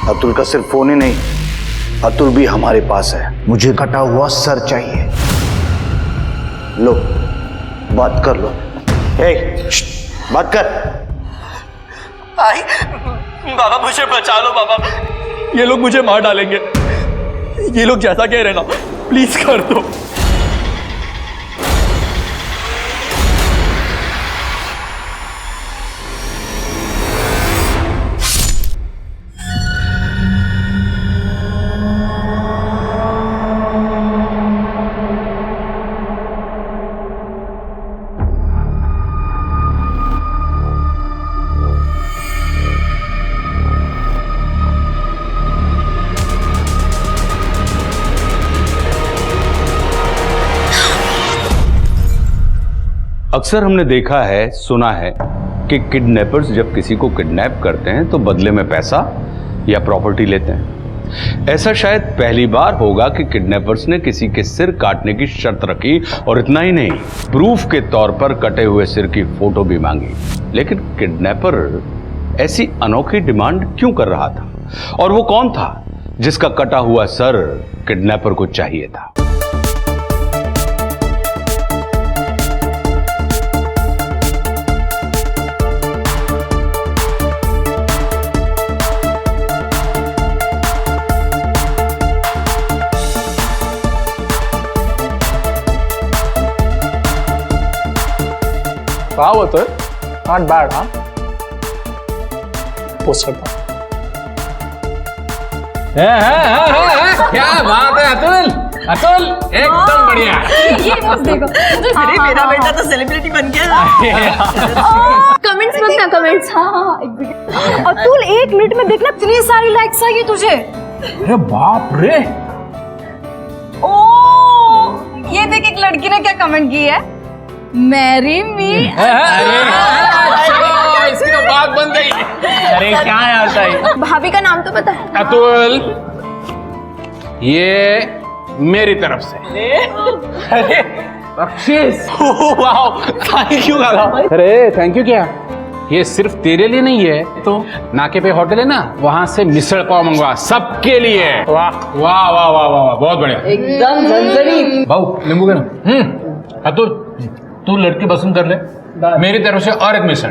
अतुल का सिर्फ फोन ही नहीं, अतुल भी हमारे पास है। मुझे कटा हुआ सर चाहिए। लो, बात कर लो। बात कर। आई, बाबा मुझे बचा लो बाबा, ये लोग मुझे मार डालेंगे। ये लोग जैसा कह रहे ना, प्लीज कर दो। अक्सर हमने देखा है, सुना है कि किडनैपर्स जब किसी को किडनैप करते हैं तो बदले में पैसा या प्रॉपर्टी लेते हैं। ऐसा शायद पहली बार होगा कि किडनैपर्स ने किसी के सिर काटने की शर्त रखी, और इतना ही नहीं, प्रूफ के तौर पर कटे हुए सिर की फोटो भी मांगी। लेकिन किडनैपर ऐसी अनोखी डिमांड क्यों कर रहा था, और वो कौन था जिसका कटा हुआ सर किडनैपर को चाहिए था? Wow, Atul. Not bad, huh? Poster था। क्या बात है अतुल, अतुल एकदम बढ़िया। ये बस देखो, अरे मेरा बेटा तो सेलिब्रिटी बन गया। कमेंट्स बस ना, कमेंट्स। हाँ, अतुल 1 मिनट में देखना इतनी सारी लाइक्स आई तुझे। अरे बाप रे। ओ, ये देख एक लड़की ने क्या कमेंट की है, मैरी मी। इसकी तो बात बन गई। अरे क्या यार साई, भाभी का नाम तो पता है? अतुल, ये मेरी तरफ से अरे बख्शीश। वाह, थैंक यू दादा। अरे थैंक यू क्या, ये सिर्फ तेरे लिए नहीं है, तो नाके पे होटल है ना, वहां से मिसल पाव मंगवा, सबके लिए। वाह वाह वाह वाह वाह, बहुत बढ़िया, एकदम झंझनी। भाऊ नींबू के ना। अतुल तू लड़की पसंद कर ले, मेरी तरफ से और एक मिसल।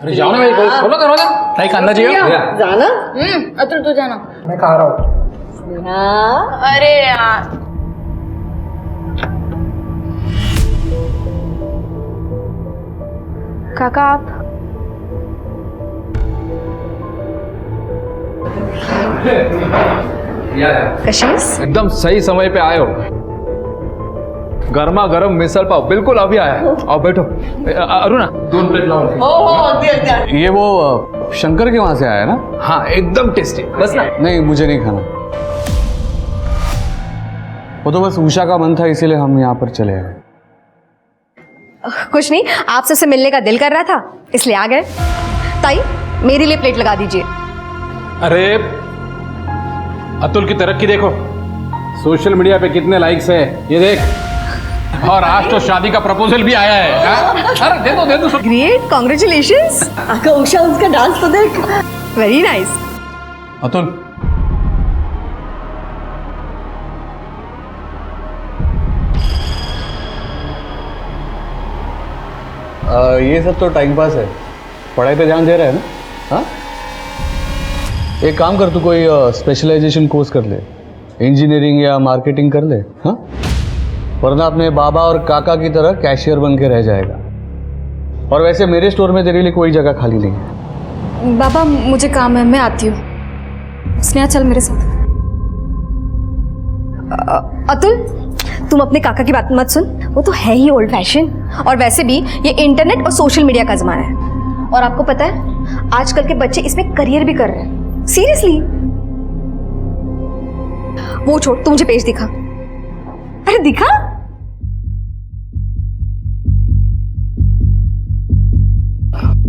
अरे जाओ ना भाई, खोलो करो ना। भाई खाना चाहिए? जाना? अतुल तू जाना। मैं खा रहा हूँ। अरे यार, काका आप कशिश एकदम सही समय पे आए हो। गर्मा गर्म मिसल पाव बिल्कुल अभी आया है। आओ बैठो। अरुणा 2 प्लेट लाओ। ये वो शंकर के वहां से आया ना? हाँ एकदम टेस्टी। बस ना? नहीं मुझे नहीं खाना, वो तो बस उषा का मन था इसीलिए हम यहाँ पर चले आए। कुछ नहीं, आपसे से मिलने का दिल कर रहा था इसलिए आ गए। ताई मेरे लिए प्लेट लगा दीजिए। अरे अतुल की तरक्की देखो, सोशल मीडिया पे कितने लाइक्स है ये देख, और आज तो शादी का प्रपोजल भी आया है। अरे दे दो। Great, congratulations. उषा उसका डांस तो देख, वेरी नाइस। अतुल ये सब तो टाइम पास है, पढ़ाई पे ध्यान दे रहा है ना? हाँ, एक काम कर, तू कोई स्पेशलाइजेशन कोर्स कर ले, इंजीनियरिंग या मार्केटिंग कर ले। हाँ वरना अपने बाबा और काका की तरह कैशियर बन के रह जाएगा। और वैसे मेरे स्टोर में तेरे लिए कोई जगह खाली नहीं है। बाबा मुझे काम है, मैं आती हूँ। स्नेहा चल मेरे साथ। अतुल तुम अपने काका की बात मत सुन, वो तो है ही ओल्ड फैशन। और वैसे भी ये इंटरनेट और सोशल मीडिया का जमाना है। और आपको पता है आजकल के बच्चे इसमें करियर भी कर रहे हैं, सीरियसली। वो छोड़, तू मुझे पेज दिखा। अरे दिखा।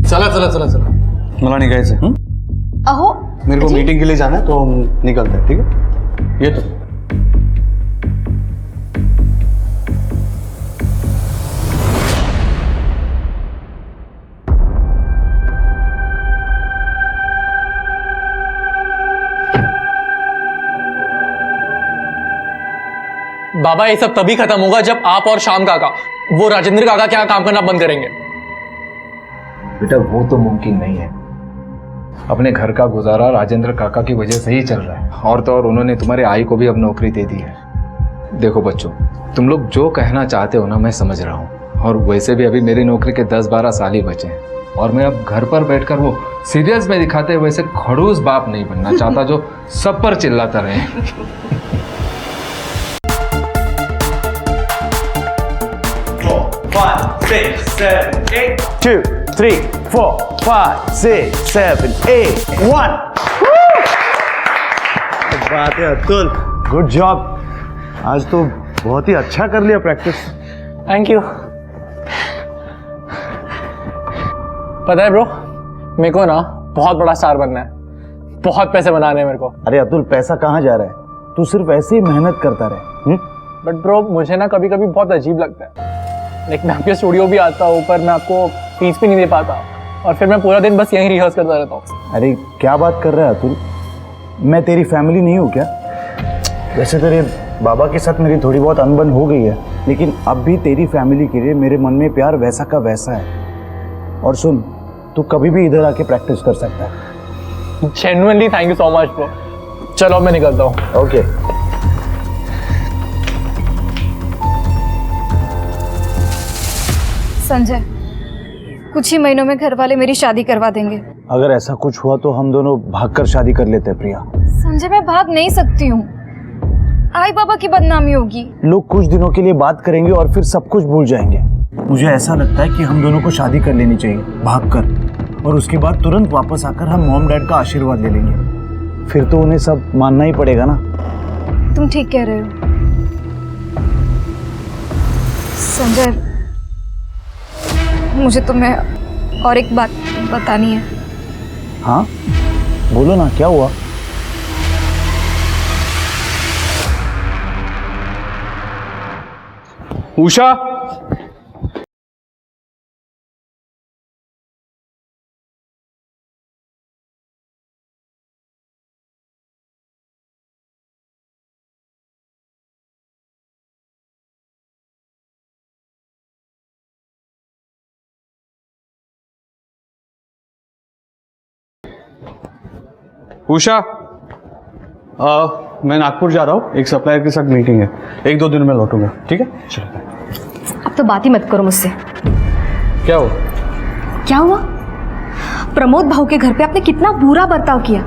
चला चला चला चला, मला निघायचं है। अहो मेरे को मीटिंग के लिए जाना है, तो हम निकलते हैं, ठीक है? ये तो बाबा ये सब तभी खत्म होगा जब आप और श्याम काका वो राजेंद्र काका के यहाँ काम करना बंद करेंगे। बेटा वो तो मुमकिन नहीं है। अपने घर का गुजारा राजेंद्र काका की वजह से ही चल रहा है, और तो और उन्होंने तुम्हारे आई को भी अब नौकरी दे दी है। देखो बच्चों, तुम लोग जो कहना चाहते हो ना, मैं समझ रहा हूँ। और वैसे भी अभी मेरी नौकरी के 10-12 साल ही बचे हैं, और मैं अब घर पर बैठकर वो सीरियल्स में दिखाते हुए वैसे खड़ूस बाप नहीं बनना चाहता जो सब पर चिल्लाता रहे। 5, 6, 7, 8 2, 3, 4, 5, 6, 7, 8 1 बात है अतुल, गुड जॉब। आज तो बहुत ही अच्छा कर लिया प्रैक्टिस। Thank you. पता है ब्रो, मेरे को ना बहुत बड़ा स्टार बनना है, बहुत पैसे बनाने हैं मेरे को। अरे अतुल, पैसा कहाँ जा रहा है? तू सिर्फ ऐसे ही मेहनत करता रहे। बट ब्रो मुझे ना कभी कभी बहुत अजीब लगता है, लाइक मैं आपके स्टूडियो भी आता हूँ पर मैं आपको फीस भी नहीं दे पाता, और फिर मैं पूरा दिन बस यहीं रिहर्स करता रहता हूँ। अरे क्या बात कर रहा है अतुल, मैं तेरी फैमिली नहीं हूँ क्या? वैसे तेरे बाबा के साथ मेरी थोड़ी बहुत अनबन हो गई है, लेकिन अब भी तेरी फैमिली के लिए मेरे मन में प्यार वैसा का वैसा है। और सुन, तू कभी भी इधर आके प्रैक्टिस कर सकता है। Genuinely thank you so much bro. चलो मैं निकलता हूँ। ओके। संजय, कुछ ही महीनों में घर वाले मेरी शादी करवा देंगे। अगर ऐसा कुछ हुआ तो हम दोनों भागकर शादी कर लेते हैं प्रिया। संजय मैं भाग नहीं सकती हूँ, आई बाबा की बदनामी होगी। लोग कुछ दिनों के लिए बात करेंगे और फिर सब कुछ भूल जाएंगे। मुझे ऐसा लगता है कि हम दोनों को शादी कर लेनी चाहिए भागकर, और उसके बाद तुरंत वापस आकर हम मॉम डैड का आशीर्वाद ले लेंगे। फिर तो उन्हें सब मानना ही पड़ेगा ना। तुम ठीक कह रहे हो संजय, मुझे तुम्हें और एक बात बतानी है। हाँ बोलो ना, क्या हुआ? उषा, उषा, मैं नागपुर जा रहा हूँ, एक सप्लायर के साथ मीटिंग है, 1-2 दिन में लौटूंगा, ठीक है? अब तो बात ही मत करो मुझसे। क्या हो? क्या हुआ? प्रमोद भाऊ के घर पे आपने कितना बुरा बर्ताव किया।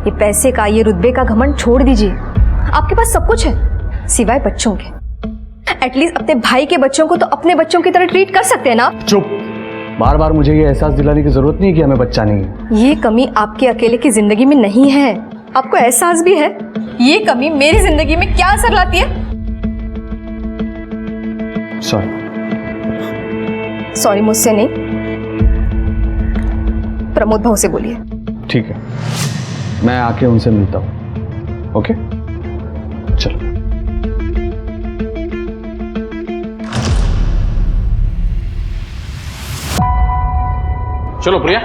ये पैसे का, ये रुतबे का घमंड छोड़ दीजिए। आपके पास सब कुछ है सिवाय बच्चों के। एटलीस्ट अपने भाई के बच्चों को तो अपने बच्चों की तरह ट्रीट कर सकते हैं ना। चुप, बार बार मुझे ये एहसास दिलाने की जरूरत नहीं कि हमें बच्चा नहीं है। ये कमी आपके अकेले की जिंदगी में नहीं है, आपको एहसास भी है। ये कमी मेरी जिंदगी में क्या असर लाती है? सॉरी मुझसे नहीं, प्रमोद भाऊ से बोलिए। ठीक है, मैं आके उनसे मिलता हूँ। ओके चलो। चलो प्रिया,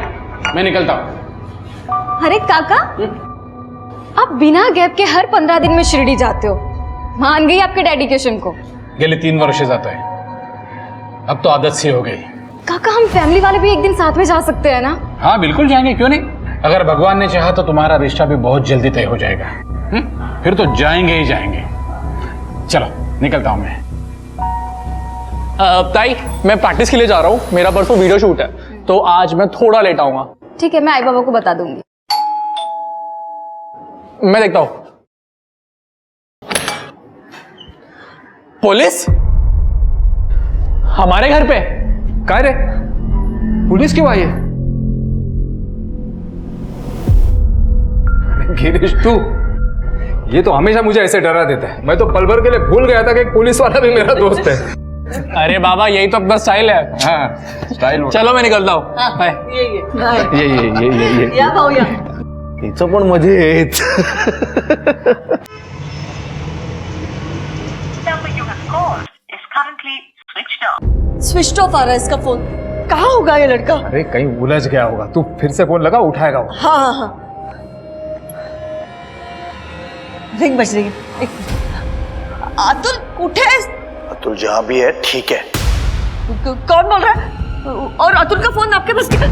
मैं निकलता हूँ। अरे काका, आप बिना गैप के हर 15 दिन में शिरडी जाते हो। मान गई आपके डेडिकेशन को। गेले 3 वर्ष जाता है, अब तो आदत सी हो गई। काका हम फैमिली वाले भी एक दिन साथ में जा सकते हैं ना? हाँ बिल्कुल जाएंगे, क्यों नहीं। अगर भगवान ने चाहा तो तुम्हारा रिश्ता भी बहुत जल्दी तय हो जाएगा। फिर तो जाएंगे ही जाएंगे। चलो निकलता हूं मैं। ताई मैं प्रैक्टिस के लिए जा रहा हूँ, मेरा परसों वीडियो शूट है, तो आज मैं थोड़ा लेट आऊंगा। ठीक है, मैं आई बाबा को बता दूंगी। मैं देखता हूं। पुलिस हमारे घर पे? काय रे, पुलिस क्यों आई है? गिरीश तू, ये तो हमेशा मुझे ऐसे डरा देता है। मैं तो पल भर के लिए भूल गया था कि एक पुलिस वाला भी मेरा दोस्त है। अरे बाबा, यही तो अपना स्टाइल है। हाँ, स्टाइल। चलो मैं निकलता हूँ। बाय। ये हिचं पण मजेत. स्विच ऑफ आ रहा है इसका फोन। कहाँ होगा ये लड़का? अरे कहीं उलझ गया होगा, तू फिर से फोन लगा, उठाएगा वो। हाँ हाँ हाँ, रिंग बज रही है। अतुल कुठे है? अतुल जहां भी है ठीक है. कौन बोल रहा है? और अतुल का फोन आपके पास क्या?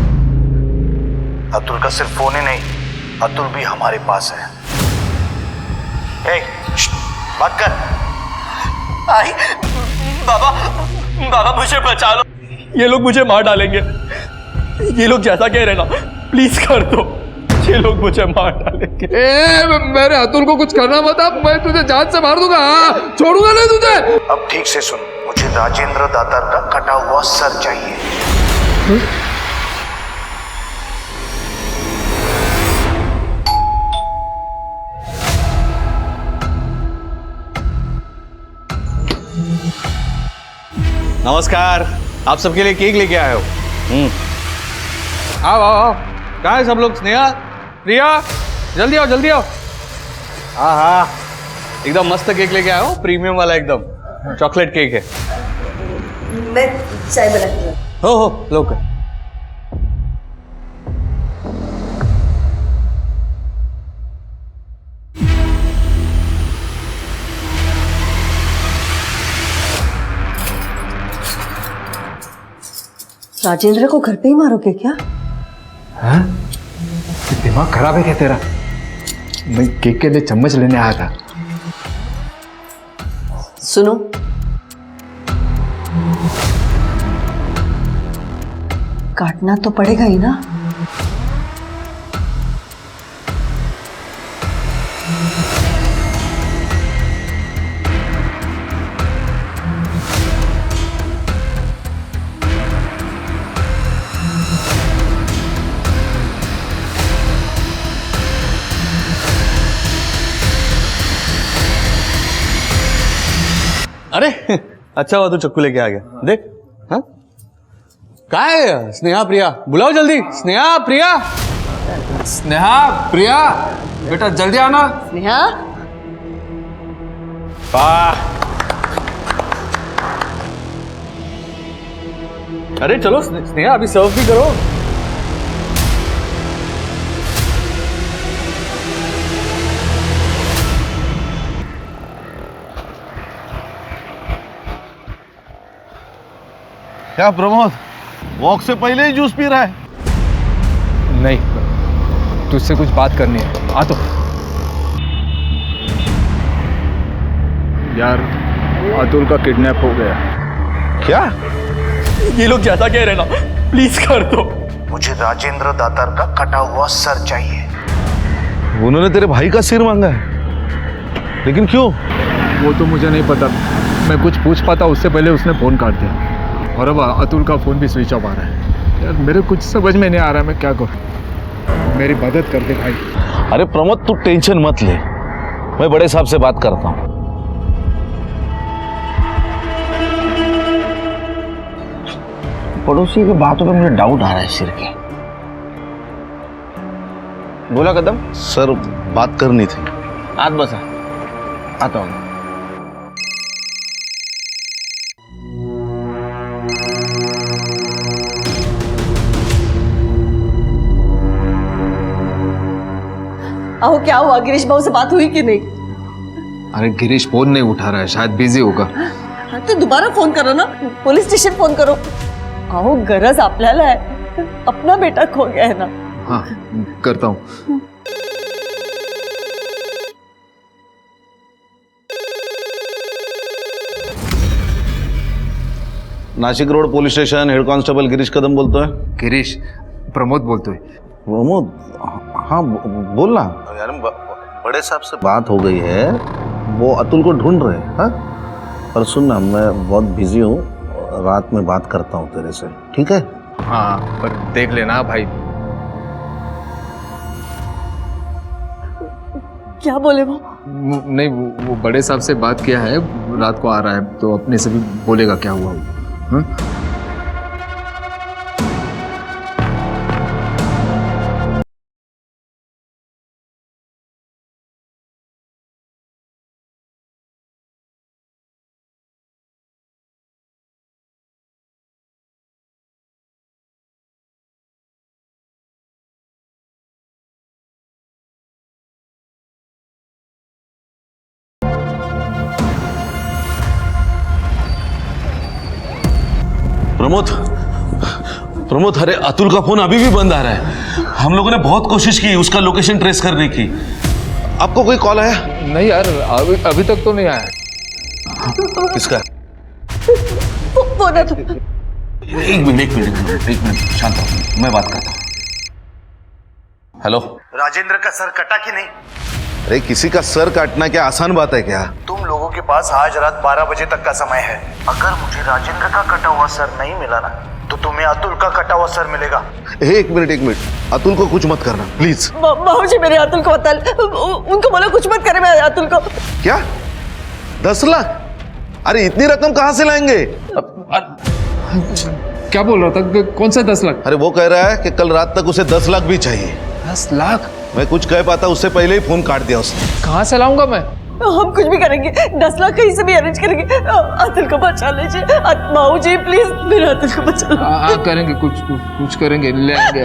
अतुल का सिर्फ फोन ही नहीं, अतुल भी हमारे पास है. बात कर. आई बाबा, बाबा मुझे बचा लो, ये लोग मुझे मार डालेंगे. ये लोग जैसा कह रहे ना, प्लीज कर दो, ये लोग मुझे मार डालेंगे. मेरे अतुल को कुछ करना मत, अब मैं तुझे जान से मार दूंगा, छोड़ूंगा नहीं तुझे. अब ठीक से सुन, मुझे राजेंद्र दातार का कटा हुआ सर चाहिए. नमस्कार, आप सबके लिए केक लेके आए हो. आओ आओ आओ. कहाँ है सब लोग? स्नेहा, प्रिया, जल्दी आओ जल्दी आओ. हाँ हाँ, एकदम मस्त केक लेके आए हो, प्रीमियम वाला एकदम चॉकलेट केक है. मैं चाय बनाती हूँ. हो लोग. राजेंद्र को घर पे ही मारोगे क्या? हाँ? दिमाग खराब है क्या तेरा? मैं केक के लिए चम्मच लेने आया था. सुनो, काटना तो पड़ेगा ही ना. अरे अच्छा हुआ तू चक्कू लेके आ गया. देख. हाँ, कहाँ है स्नेहा प्रिया? बुलाओ जल्दी. स्नेहा प्रिया, स्नेहा प्रिया, बेटा जल्दी आना. स्नेहा, वाह. अरे चलो स्नेहा, अभी सर्व भी करो. क्या प्रमोद, वॉक से पहले ही जूस पी रहा है? नहीं, तुझसे कुछ बात करनी है. आ तो. यार, अतुल का किडनैप हो गया. क्या? ये लोग जैसा कह रहे ना, प्लीज कर दो. मुझे राजेंद्र दातार का कटा हुआ सर चाहिए. उन्होंने तेरे भाई का सिर मांगा है, लेकिन क्यों? वो तो मुझे नहीं पता. मैं कुछ पूछ पाता उससे पहले उसने फोन काट दिया. और अब अतुल का फोन भी स्विच ऑफ आ रहा है. यार मेरे कुछ समझ में नहीं आ रहा, मैं क्या करूं. मेरी मदद कर दे भाई. अरे प्रमोद, तू टेंशन मत ले, मैं बड़े साहब से बात करता हूं. पड़ोसी की बातों पे मुझे डाउट आ रहा है सिर के. बोला कदम. सर, बात करनी थी. आत बसा, आता हूँ. आओ, क्या हुआ? गिरीश भाऊ से बात हुई कि नहीं? अरे गिरीश फोन नहीं उठा रहा है, शायद बिजी होगा. हाँ, तो दोबारा फोन करो ना, पुलिस स्टेशन फोन करो. आओ, गरज आपल्याला आहे, अपना बेटा खो गया है ना. हाँ, करता हूँ. Nashik road police station head constable Girish Kadam बोलतोय. गिरीश, प्रमोद बोलतोय. प्रमोद, हाँ बोल ना यार. बड़े साहब से बात हो गई है, वो अतुल को ढूंढ रहे हैं. हाँ, पर सुन ना, मैं बहुत बिजी हूँ, रात में बात करता हूँ तेरे से, ठीक है? हाँ, पर देख लेना भाई. क्या बोले वो? नहीं, वो बड़े साहब से बात किया है, रात को आ रहा है तो अपने से भी बोलेगा क्या हुआ. हाँ? प्रमोद, अरे अतुल का फोन अभी भी बंद आ रहा है. हम लोगों ने बहुत कोशिश की उसका लोकेशन ट्रेस करने की. आपको कोई कॉल आया? नहीं यार, अभी तक तो नहीं आया. किसका? वो ना तो एक मिनट शांत हो, मैं बात करता हूँ. हेलो, राजेंद्र का सर कटा कि नहीं? अरे किसी का सर काटना क्या आसान बात है क्या? तुम लोगों के पास आज रात 12 बजे तक का समय है. अगर मुझे राजेंद्र का कटा हुआ सर नहीं मिला ना, तो तुम्हें अतुल का कटा हुआ सर मिलेगा. एक मिनट, अतुल को कुछ मत करना प्लीज. बाबू जी, मेरे अतुल को बता, उनको बोला कुछ मत करे मेरे अतुल को. क्या 10 लाख? अरे इतनी रकम कहां से लाएंगे? क्या बोल रहा था? कौन सा 10 लाख? अरे वो कह रहा है कि कल रात तक उसे 10 लाख भी चाहिए. 10 लाख? मैं कुछ कह पाता उससे पहले ही फोन काट दिया उसने. कहाँ से लाऊंगा मैं? हम कुछ भी करेंगे, 10 लाख कहीं से भी अरेंज करेंगे. अतुल को बचा लीजिए. बाबू जी प्लीज मेरे अतुल को बचा लो. करेंगे, कुछ करेंगे, ले आएंगे.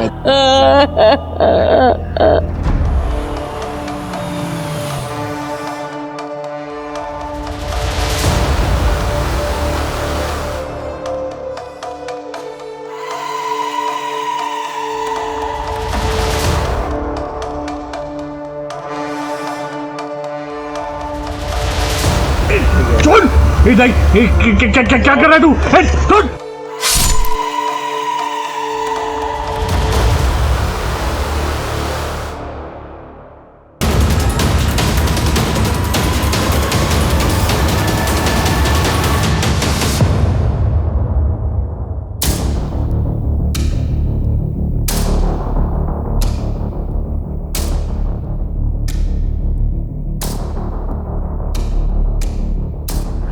क्या कर रहा है तू?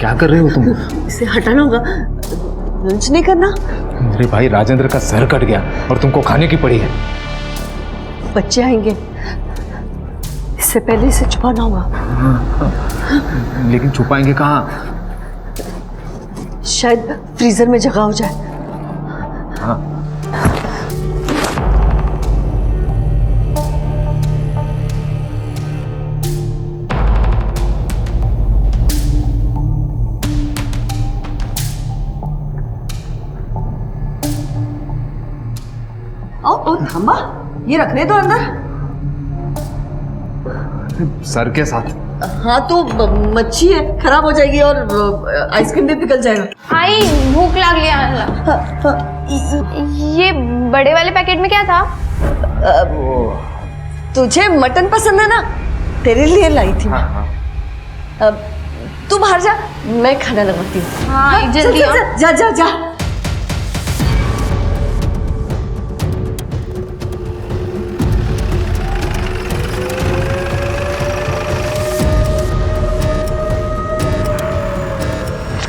क्या कर रहे हो तुम? इसे हटाना होगा. लंच नहीं करना? मेरे भाई राजेंद्र का सर कट गया और तुमको खाने की पड़ी है. बच्चे आएंगे, इससे पहले इसे छुपाना होगा. लेकिन छुपाएंगे कहाँ? शायद फ्रीजर में जगह हो जाए. हाँ. ओ थांबा, ये रखने तो अंदर. सर के साथ. हाँ तो मच्छी है, खराब हो जाएगी और आइसक्रीम भी पिघल जाएगा. आई भूख लग लिया. ये बड़े वाले पैकेट में क्या था? तुझे मटन पसंद है ना, तेरे लिए लाई थी. तू बाहर जा, मैं खाना लगाती हूँ. हाँ, जल्दी आओ. जा जा जा.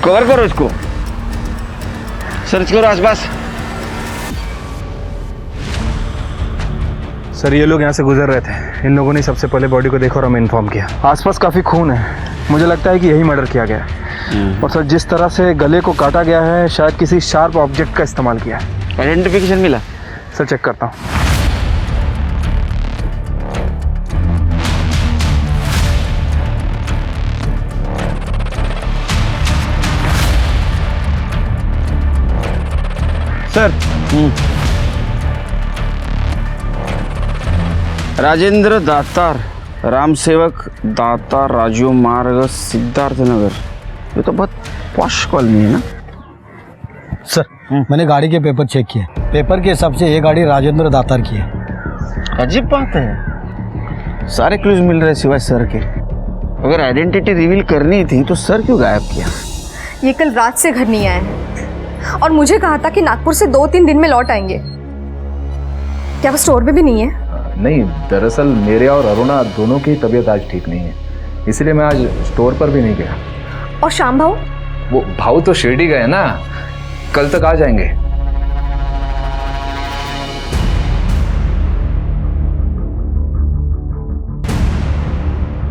कवर करो इसको, सर्च करो आसपास. सर, ये लोग यहाँ से गुजर रहे थे. इन लोगों ने सबसे पहले बॉडी को देखा और हमें इन्फॉर्म किया. आसपास काफ़ी खून है, मुझे लगता है कि यही मर्डर किया गया है. और सर, जिस तरह से गले को काटा गया है, शायद किसी शार्प ऑब्जेक्ट का इस्तेमाल किया है. आइडेंटिफिकेशन मिला? सर चेक करता हूँ. सर, राजेंद्र दातार, राम सेवक दातार, राजू मार्ग, सिद्धार्थ नगर. ये तो बहुत पॉश कॉलोनी है ना. सर मैंने गाड़ी के पेपर चेक किए, पेपर के हिसाब से ये गाड़ी राजेंद्र दातार की है। अजीब बात है, सारे क्लूज मिल रहे सिवाय सर के। अगर आइडेंटिटी रिवील करनी थी तो सर क्यों गायब किया? ये कल रात से घर नहीं आए हैं और मुझे कहा था कि नागपुर से 2-3 दिन में लौट आएंगे। क्या वो स्टोर में भी नहीं है? नहीं, दरअसल मेरे और अरुणा दोनों की तबीयत आज ठीक नहीं है, इसलिए मैं आज स्टोर पर भी नहीं गया। और श्याम भाऊ? वो भाऊ तो शिरडी गए ना, कल तक आ जाएंगे।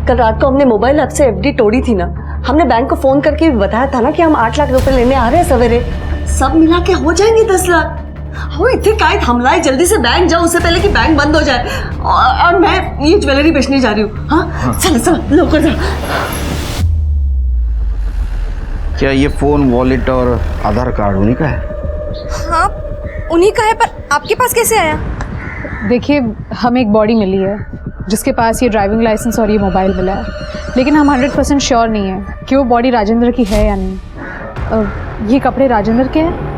कल रात को हमने मोबाइल ऐप से एफडी तोड़ी थी ना, हमने बैंक को फोन करके भी बताया था ना कि हम 8 लाख रुपए लेने आ रहे हैं सवेरे। सब मिला के हो जाएंगे 10 लाख। हो इतने काय थमला है, जल्दी से बैंक जाओ उससे पहले कि बैंक बंद हो जाए। और मैं ये ज्वेलरी बेचने जा रही हूँ। हाँ चलो चलो लोग जा। क्या ये फोन, वॉलेट और आधार कार्ड उन्हीं का है? हाँ उन्हीं का है, पर आपके पास कैसे आया? देखिए, हमें एक बॉडी मिली है जिसके पास ये ड्राइविंग लाइसेंस और ये मोबाइल मिला है, लेकिन हम 100% श्योर नहीं है कि वो बॉडी राजेंद्र की है या नहीं। ये कपड़े राजेंद्र के हैं?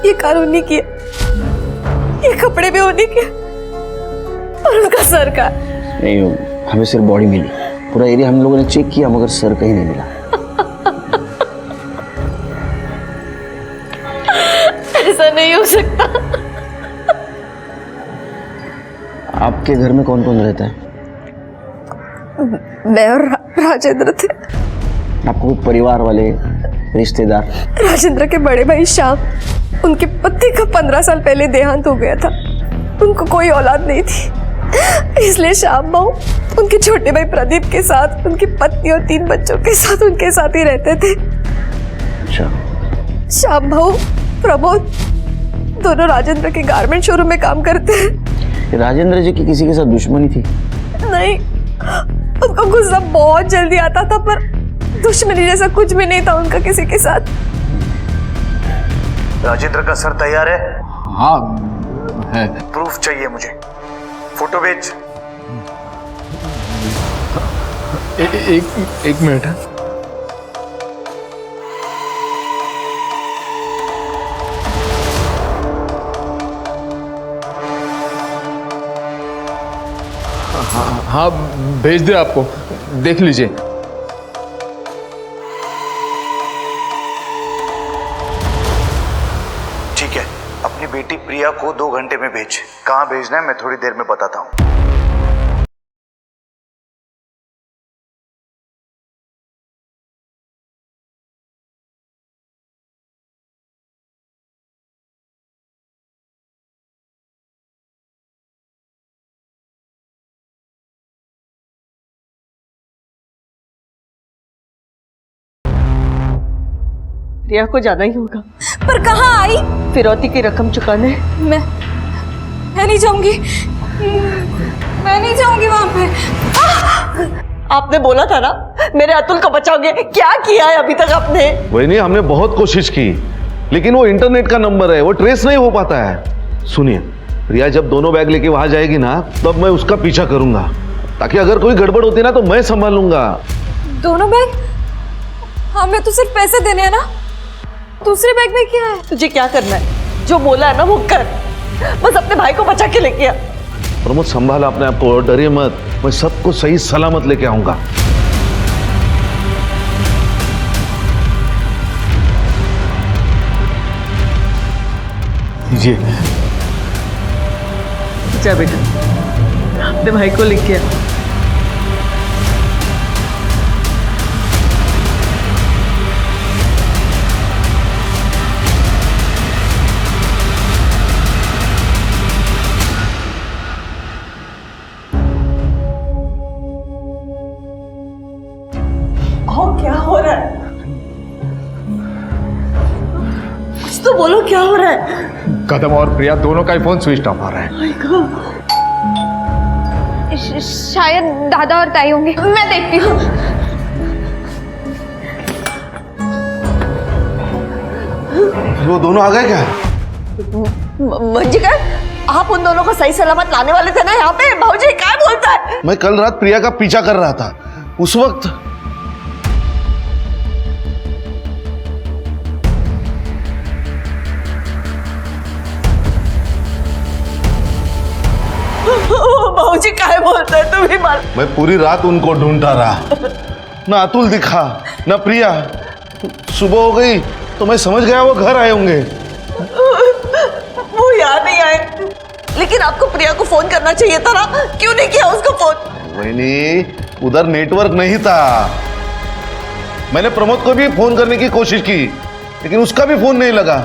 ये कार उन्हीं की है, ये कपड़े भी उन्हीं के और उनका सर का। नहीं, हमें सिर्फ बॉडी मिली। पूरा एरिया हम लोगों ने चेक किया मगर सर कहीं नहीं मिला। ऐसा नहीं हो सकता। आपके घर में कौन कौन रहता है? मैं और राजेंद्र थे। आपको कोई परिवार वाले, रिश्तेदार? राजेंद्र के बड़े भाई श्याम, उनके पति का 15 साल पहले देहांत हो गया था। उनको कोई औलाद नहीं थी, इसलिए श्याम भाऊ उनके छोटे भाई प्रदीप के साथ, उनकी पत्नी और 3 बच्चों के साथ उनके साथ ही रहते थे। अच्छा। श्याम भाऊ, प्रमोद दोनों राजेंद्र के गारमेंट शोरूम में काम करते हैं। राजेंद्र जी की किसी के साथ दुश्मनी थी? नहीं, उनको गुस्सा बहुत जल्दी आता था, पर दुश्मनी जैसा कुछ भी नहीं था उनका किसी के साथ। राजेंद्र का सर तैयार है? हाँ है। प्रूफ चाहिए मुझे, फोटो भेज। एक मिनट है। हाँ भेज दे, आपको देख लीजिए। ठीक है, अपनी बेटी प्रिया को 2 घंटे में भेज। कहाँ भेजना है मैं थोड़ी देर में बताता हूँ। प्रिया को जाना ही होगा। पर कहाँ आई? फिरौती की रकम चुकाने। मैं नहीं जाऊंगी, मैं नहीं जाऊंगी वहां पे। आपने बोला था ना मेरे अतुल को बचाओगे, क्या किया है अभी तक आपने? वही नहीं, हमने बहुत कोशिश की, लेकिन वो इंटरनेट का नंबर है, वो ट्रेस नहीं हो पाता है। सुनिए, प्रिया जब दोनों बैग लेके वहां जाएगी ना, तब मैं उसका पीछा करूंगा, ताकि अगर कोई गड़बड़ होती ना तो मैं संभालूंगा। दोनों बैग? हमें तो सिर्फ पैसे देने हैं ना, दूसरे बैग में क्या है? तुझे क्या करना है, जो बोला है ना वो कर, बस अपने भाई को बचा के लेके आ। प्रमोद संभाला अपने आप को और डरिए मत, मैं सबको सही सलामत लेके आऊंगा। जी जा बेटा, अपने भाई को लेके आ। क्या हो रहा है? कुछ तो बोलो, क्या हो रहा है? कदम और प्रिया दोनों का ही फोन स्विच ऑफ हो रहा है। शायद दादा और ताई होंगे, मैं देखती हूँ। वो दोनों आ गए क्या? मंजिका आप उन दोनों को सही सलामत लाने वाले थे ना यहाँ पे। भाऊजी क्या बोलता है? मैं कल रात प्रिया का पीछा कर रहा था, उस वक्त भाऊजी क्या बोलता है? तुम ही मार। मैं पूरी रात उनको ढूंढता रहा, ना अतुल दिखा ना प्रिया। सुबह हो गई तो मैं समझ गया वो घर आए होंगे। वो यहाँ नहीं आए, लेकिन आपको प्रिया को फोन करना चाहिए था ना, क्यों नहीं किया उसको फोन? वही उधर नेटवर्क नहीं था। मैंने प्रमोद को भी फोन करने की कोशिश की, लेकिन उसका भी फोन नहीं लगा।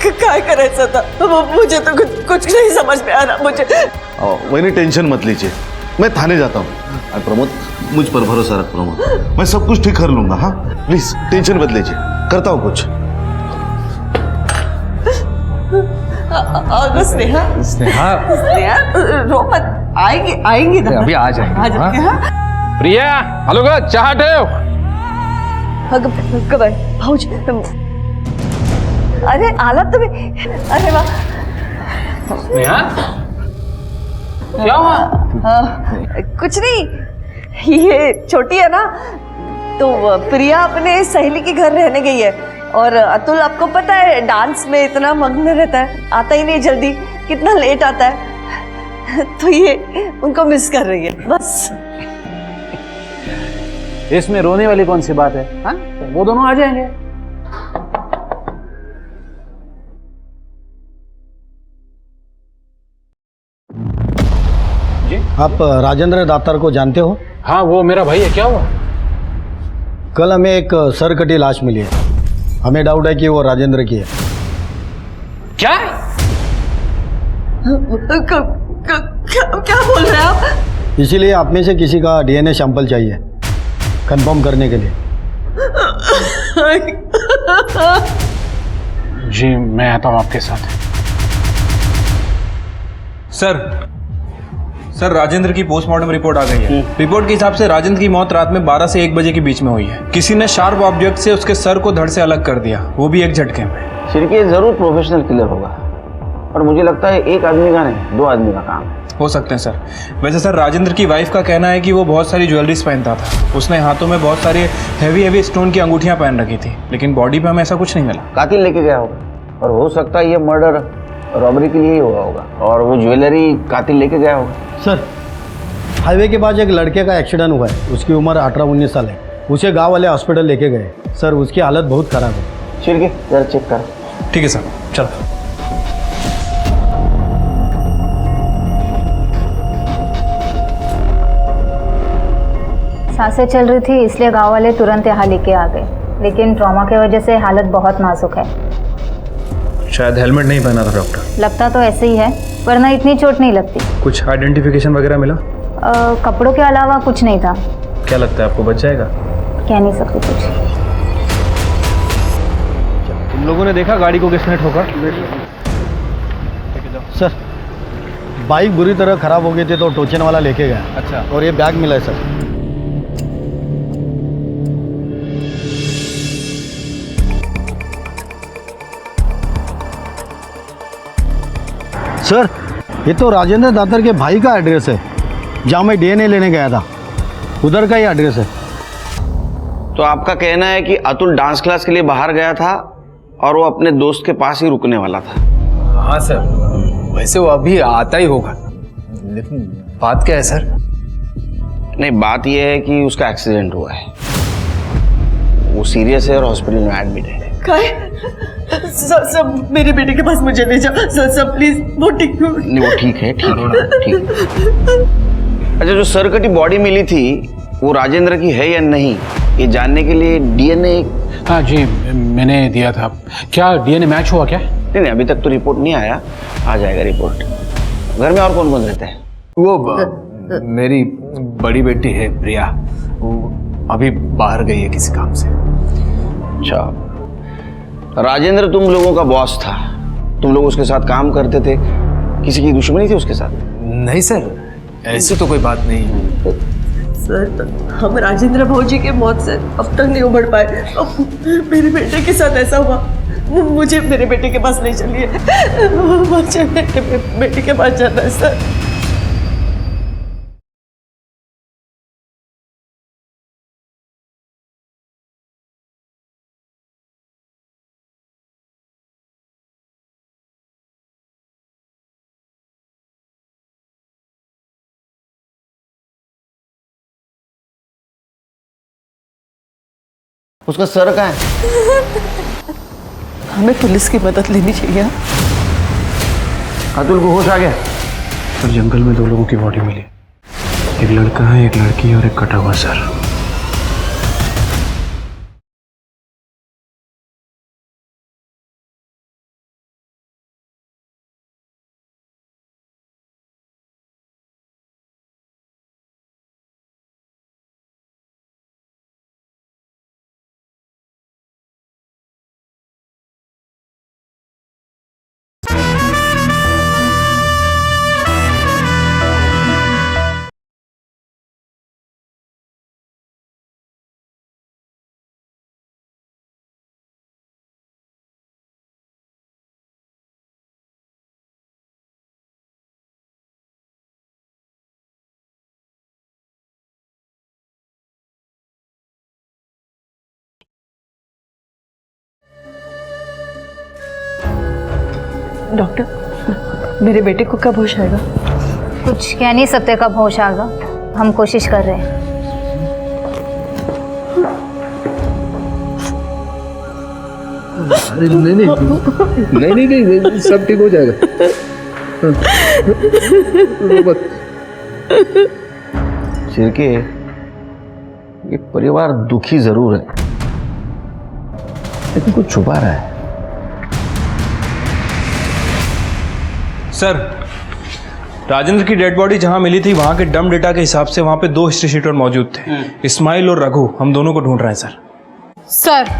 क्या करायचा था? मुझे तो कुछ नहीं समझ में आ रहा मुझे। वही टेंशन मत लीजिए, मैं थाने जाता हूँ। प्रमोद मुझ पर भरोसा रख प्रमोद, मैं सब कुछ ठीक कर लूंगा। हाँ प्लीज टेंशन मत लीजिए, करता हूँ कुछ। स्नेहा रो मत, आएंगे ना। अभी आ जाएंगे। प्रिया हेलो का चाह भाऊजी अरे हालत भी, अरे वाह। स्नेहा क्या हुआ? कुछ नहीं, ये छोटी है ना, तो प्रिया अपने सहेली के घर रहने गई है, और अतुल आपको पता है डांस में इतना मग्न रहता है, आता ही नहीं जल्दी, कितना लेट आता है, तो ये उनको मिस कर रही है बस। इसमें रोने वाली कौन सी बात है? हाँ वो दोनों आ जाएंगे। आप राजेंद्र दातार को जानते हो? हाँ वो मेरा भाई है। क्या हुआ? कल हमें एक सरकटी लाश मिली है, हमें डाउट है कि वो राजेंद्र की है। क्या? क्या बोल रहे हैं आप? इसीलिए आप में से किसी का डीएनए सैंपल चाहिए कंफर्म करने के लिए। जी मैं आता हूँ आपके साथ। सर राजेंद्र की पोस्टमार्टम रिपोर्ट आ गई है। रिपोर्ट के हिसाब से राजेंद्र की मौत रात में 12 से 1 बजे के बीच में हुई है। किसी ने शार्प ऑब्जेक्ट से उसके सर को धड़ से अलग कर दिया, वो भी एक झटके में। शिरके जरूर प्रोफेशनल किलर होगा, और मुझे लगता है एक आदमी का नहीं 2 आदमी का काम है। हो सकते हैं सर। वैसे सर राजेंद्र की वाइफ का कहना है कि वो बहुत सारी ज्वेलरीज पहनता था, उसने हाथों में बहुत सारे हैवी स्टोन की अंगूठियां पहन रखी थी, लेकिन बॉडी पे हमें ऐसा कुछ नहीं मिला। कातिल लेके गया होगा, और हो सकता है ये मर्डर रॉबरी के लिए ही हुआ होगा, और वो ज्वेलरी कातिल लेके गया होगा। सर हाईवे के पास एक लड़के का एक्सीडेंट हुआ है, उसकी उम्र 18-19 साल है, उसे गांव वाले हॉस्पिटल लेके गए। सर उसकी हालत बहुत खराब है। शिरके जरा चेक कर। ठीक है सर, चलो। सांसें चल रही थी, इसलिए गांव वाले तुरंत यहाँ लेके आ गए, लेकिन ट्रॉमा की वजह से हालत बहुत नाजुक है। शायद हेलमेट नहीं पहना था डॉक्टर। लगता तो ऐसे ही है, वरना इतनी चोट नहीं लगती। कुछ आइडेंटिफिकेशन वगैरह मिला? कपड़ों के अलावा कुछ नहीं था। क्या लगता है आपको बच जाएगा? कह नहीं सकती कुछ। तुम लोगों ने देखा गाड़ी को किसने ठोका? सर बाइक बुरी तरह खराब हो गई थी, तो टोचन वाला लेके गया। अच्छा। और ये बैग मिला है सर। सर ये तो राजेंद्र दातार के भाई का एड्रेस है, जहाँ मैं डीएनए लेने गया था, उधर का ही एड्रेस है। तो आपका कहना है कि अतुल डांस क्लास के लिए बाहर गया था और वो अपने दोस्त के पास ही रुकने वाला था? हाँ सर, वैसे वो अभी आता ही होगा, लेकिन बात क्या है सर? नहीं, बात यह है कि उसका एक्सीडेंट हुआ है, वो सीरियस है और हॉस्पिटल में एडमिट है। सब मेरे बेटे के पास मुझे ले जाओ सब प्लीज। वो ठीक नहीं, वो ठीक है, ठीक। अच्छा, जो सरकटी बॉडी मिली थी वो राजेंद्र की है या नहीं, ये जानने के लिए डीएनए। हाँ जी मैंने दिया था। क्या डीएनए मैच हुआ क्या? नहीं, अभी तक तो रिपोर्ट नहीं आया, आ जाएगा रिपोर्ट। घर में और कौन कौन रहते हैं? वो मेरी बड़ी बेटी है प्रिया, वो अभी बाहर गई है किसी काम से। अच्छा, राजेंद्र तुम लोगों का बॉस था, तुम लोग उसके साथ काम करते थे, किसी की दुश्मनी थी उसके साथ? नहीं सर, ऐसी तो कोई बात नहीं। सर हम राजेंद्र भाऊजी के मौत से अब तक नहीं उभर पाए, अब मेरे बेटे के साथ ऐसा हुआ। मुझे मेरे बेटे के पास ले चलिए, मुझे मेरे बेटे के पास जाना है सर। उसका सर कहाँ है? हमें पुलिस की मदद लेनी चाहिए। अतुल को होश आ गया? सर जंगल में 2 लोगों की बॉडी मिली, एक लड़का है, एक लड़की और एक कटा हुआ सर। डॉक्टर, मेरे बेटे को कब होश आएगा? कुछ कह नहीं सकते कब होश आएगा, हम कोशिश कर रहे हैं। अरे नहीं, सब ठीक हो जाएगा। शिर्के, ये परिवार दुखी जरूर है, लेकिन कुछ छुपा रहा है। सर, राजेंद्र की डेड बॉडी जहां मिली थी वहां के डम डेटा के हिसाब से वहां पे 2 हिस्ट्री शीटर मौजूद थे, इस्माइल और रघु। हम दोनों को ढूंढ रहे हैं सर। सर,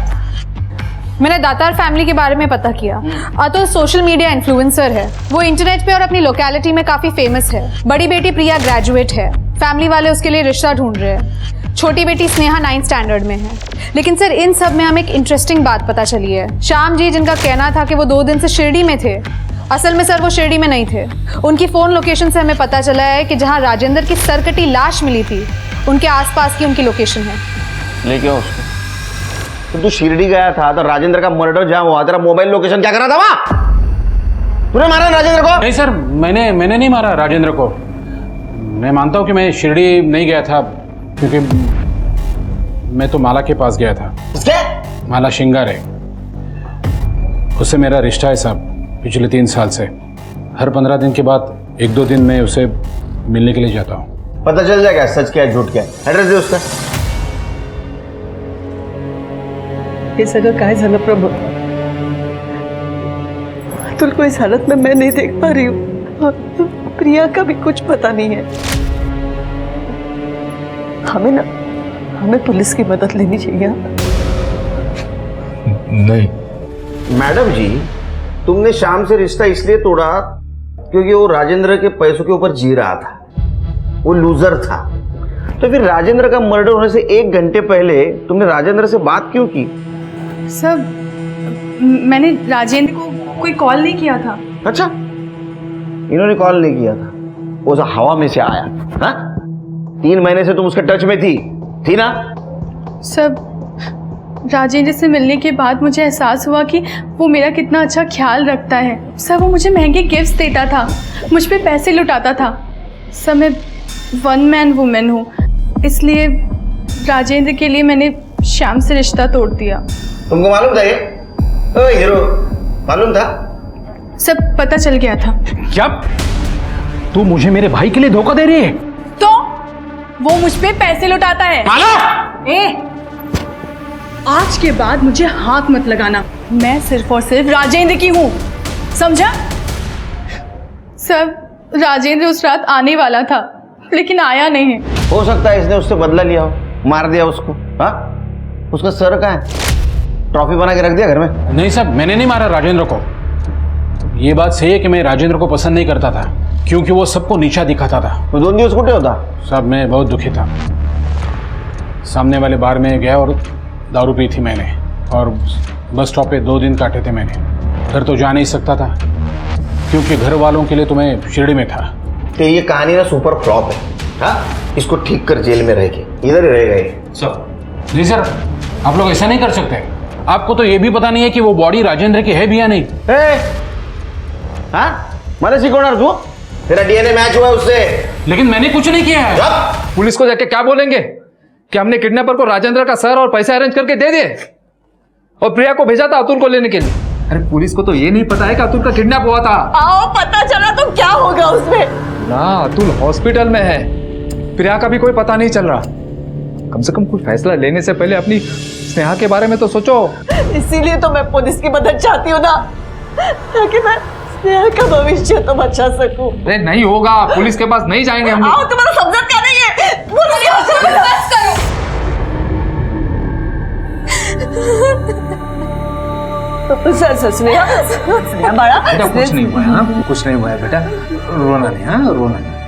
मैंने दातार फैमिली के बारे में पता किया। अतुल सोशल मीडिया इन्फ्लुएंसर है, वो इंटरनेट पे और अपनी लोकेलिटी में काफी फेमस है। बड़ी बेटी प्रिया ग्रेजुएट है, फैमिली वाले उसके लिए रिश्ता ढूंढ रहे हैं। छोटी बेटी स्नेहा 9th स्टैंडर्ड में है। लेकिन सर, इन सब में हमें एक इंटरेस्टिंग बात पता चली है। श्याम जी, जिनका कहना था कि वो 2 दिन से शिरडी में थे, असल में सर वो शिरडी में नहीं थे। उनकी फोन लोकेशन से हमें पता चला है कि जहां राजेंद्र की सरकटी लाश मिली थी, उनके आसपास की उनकी लोकेशन है। लेके आओ उसको। तो तू शिरडी गया था, तो राजेंद्र का मर्डर जहां हुआ, तेरा मोबाइल लोकेशन क्या कर रहा था वहां? तूने मारा राजेंद्र को? नहीं सर, मैंने नहीं मारा राजेंद्र को। मैं मानता हूं कि मैं शिरडी नहीं गया था, क्योंकि मैं तो माला के पास गया था। किसके? माला शिंगार है, उससे मेरा रिश्ता है साहब, पिछले 3 साल से। हर 15 दिन के बाद 1-2 दिन में उसे मिलने के लिए जाता हूँ। पता चल जाएगा सच क्या है झूठ क्या है। एड्रेस दे उसका। हे सगळं काय झालं प्रभू? अतुल को इस हालत में मैं नहीं देख पा रही हूँ। प्रिया का भी कुछ पता नहीं है। हमें पुलिस की मदद लेनी चाहिए। नहीं मैडम जी, तुमने श्याम से रिश्ता इसलिए तोड़ा क्योंकि वो राजेंद्र के पैसों के ऊपर जी रहा था, वो लूजर था। तो फिर राजेंद्र का मर्डर होने से 1 घंटे पहले तुमने राजेंद्र से बात क्यों की? सर, मैंने राजेंद्र को कोई कॉल नहीं किया था। अच्छा, इन्होंने कॉल नहीं किया था, वो जो हवा में से आया। हाँ, 3 महीने से तुम उसके टच में थी ना? सर, राजेंद्र से मिलने के बाद मुझे एहसास हुआ कि वो मेरा कितना अच्छा ख्याल रखता है। सर, वो मुझे महंगे गिफ्ट्स देता था, मुझ पे पैसे लुटाता था। सर, मैं 1 मैन वुमेन हूँ, इसलिए राजेंद्र के लिए मैंने श्याम से रिश्ता तोड़ दिया। तुमको मालूम था ये? ओए हीरो, मालूम था? सब पता चल गया था। क्या तू मुझे मेरे भाई के लिए धोखा दे रही है? तो वो मुझ पे पैसे लुटाता है। आज के बाद मुझे हाथ मत लगाना, मैं सिर्फ और सिर्फ राजेंद्र की हूँ, समझा? सब, राजेंद्र उस रात आने वाला था, लेकिन आया नहीं। हो सकता है इसने उससे बदला लिया हो, मार दिया उसको। हाँ, उसका सर कहाँ है? ट्रॉफी बना के रख दिया घर में? नहीं साहब, मैंने नहीं मारा राजेंद्र को। ये बात सही है कि मैं राजेंद्र को पसंद नहीं करता था, क्योंकि वो सबको नीचा दिखाता था। तो 2 दिवस कुटे होता? साहब, मैं बहुत दुखी था। सामने वाले बार में गया और दारू पी थी मैंने, और बस स्टॉप पे 2 दिन काटे थे मैंने। घर तो जा नहीं सकता था क्योंकि घर वालों के लिए तो मैं शिरडी में था। तो ये कहानी ना सुपर फ्लॉप है। हाँ, इसको ठीक कर जेल में रह के, इधर ही रहेगा ये। सर नहीं सर, आप लोग ऐसा नहीं कर सकते। आपको तो ये भी पता नहीं है कि वो बॉडी राजेंद्र की है भी या नहीं। मैंने सिकोड़र तू, तेरा डीएनए मैच हुआ है उससे। लेकिन मैंने कुछ नहीं किया है। पुलिस को जाके क्या बोलेंगे कि हमने किडनैपर को राजेंद्र का सर और पैसे अरेंज करके दे दिए और प्रिया को भेजा था अतुल को लेने के लिए। अरे पुलिस को तो ये नहीं पता है कि अतुल का किडनैप हुआ था। आओ पता चला तो क्या होगा उसमें। ना, अतुल हॉस्पिटल में है, प्रिया का भी कोई पता नहीं चल रहा। कम से कम कोई फैसला लेने से पहले अपनी स्नेहा के बारे में तो सोचो। इसीलिए तो मैं पुलिस की मदद चाहती हूँ ना, ताकि मैं स्नेहा का भविष्य तो बचा सकूं। अरे नहीं होगा, पुलिस के पास नहीं जाएंगे हम। आओ, तुम्हारा समझा क्या नहीं है। सर स्नेहा बाड़ा, बेटा कुछ नहीं हुआ है ना, कुछ नहीं हुआ है बेटा, रोना नहीं। हाँ, रोना नहीं।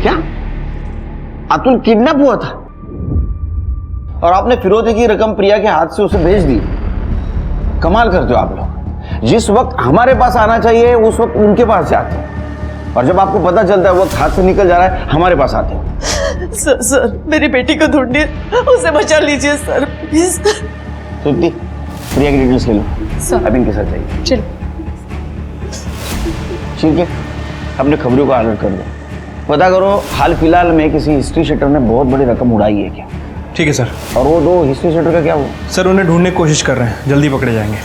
क्या अतुल किडनैप हुआ था और आपने फिरौती की रकम प्रिया के हाथ से उसे भेज दी? कमाल करते हो आप लोग। जिस वक्त हमारे पास आना चाहिए उस वक्त उनके पास जाते हैं, और जब आपको पता चलता है वक्त हाथ से निकल जा रहा है, हमारे पास आते हो। सर मेरी बेटी को ढूंढिए, उसे बचा लीजिए सर प्लीज। सुप्ति, प्रिया की डिटेल्स ले लो, अब इनके साथ जाइए। चलो ठीक है, अपने खबरों को अलर्ट कर दो, पता करो हाल फिलहाल में किसी हिस्ट्री सेटर ने बहुत बड़ी रकम उड़ाई है क्या। ठीक है सर। और वो 2 हिस्ट्री सेटर का क्या हुआ? सर उन्हें ढूंढने की कोशिश कर रहे हैं, जल्दी पकड़े जाएंगे।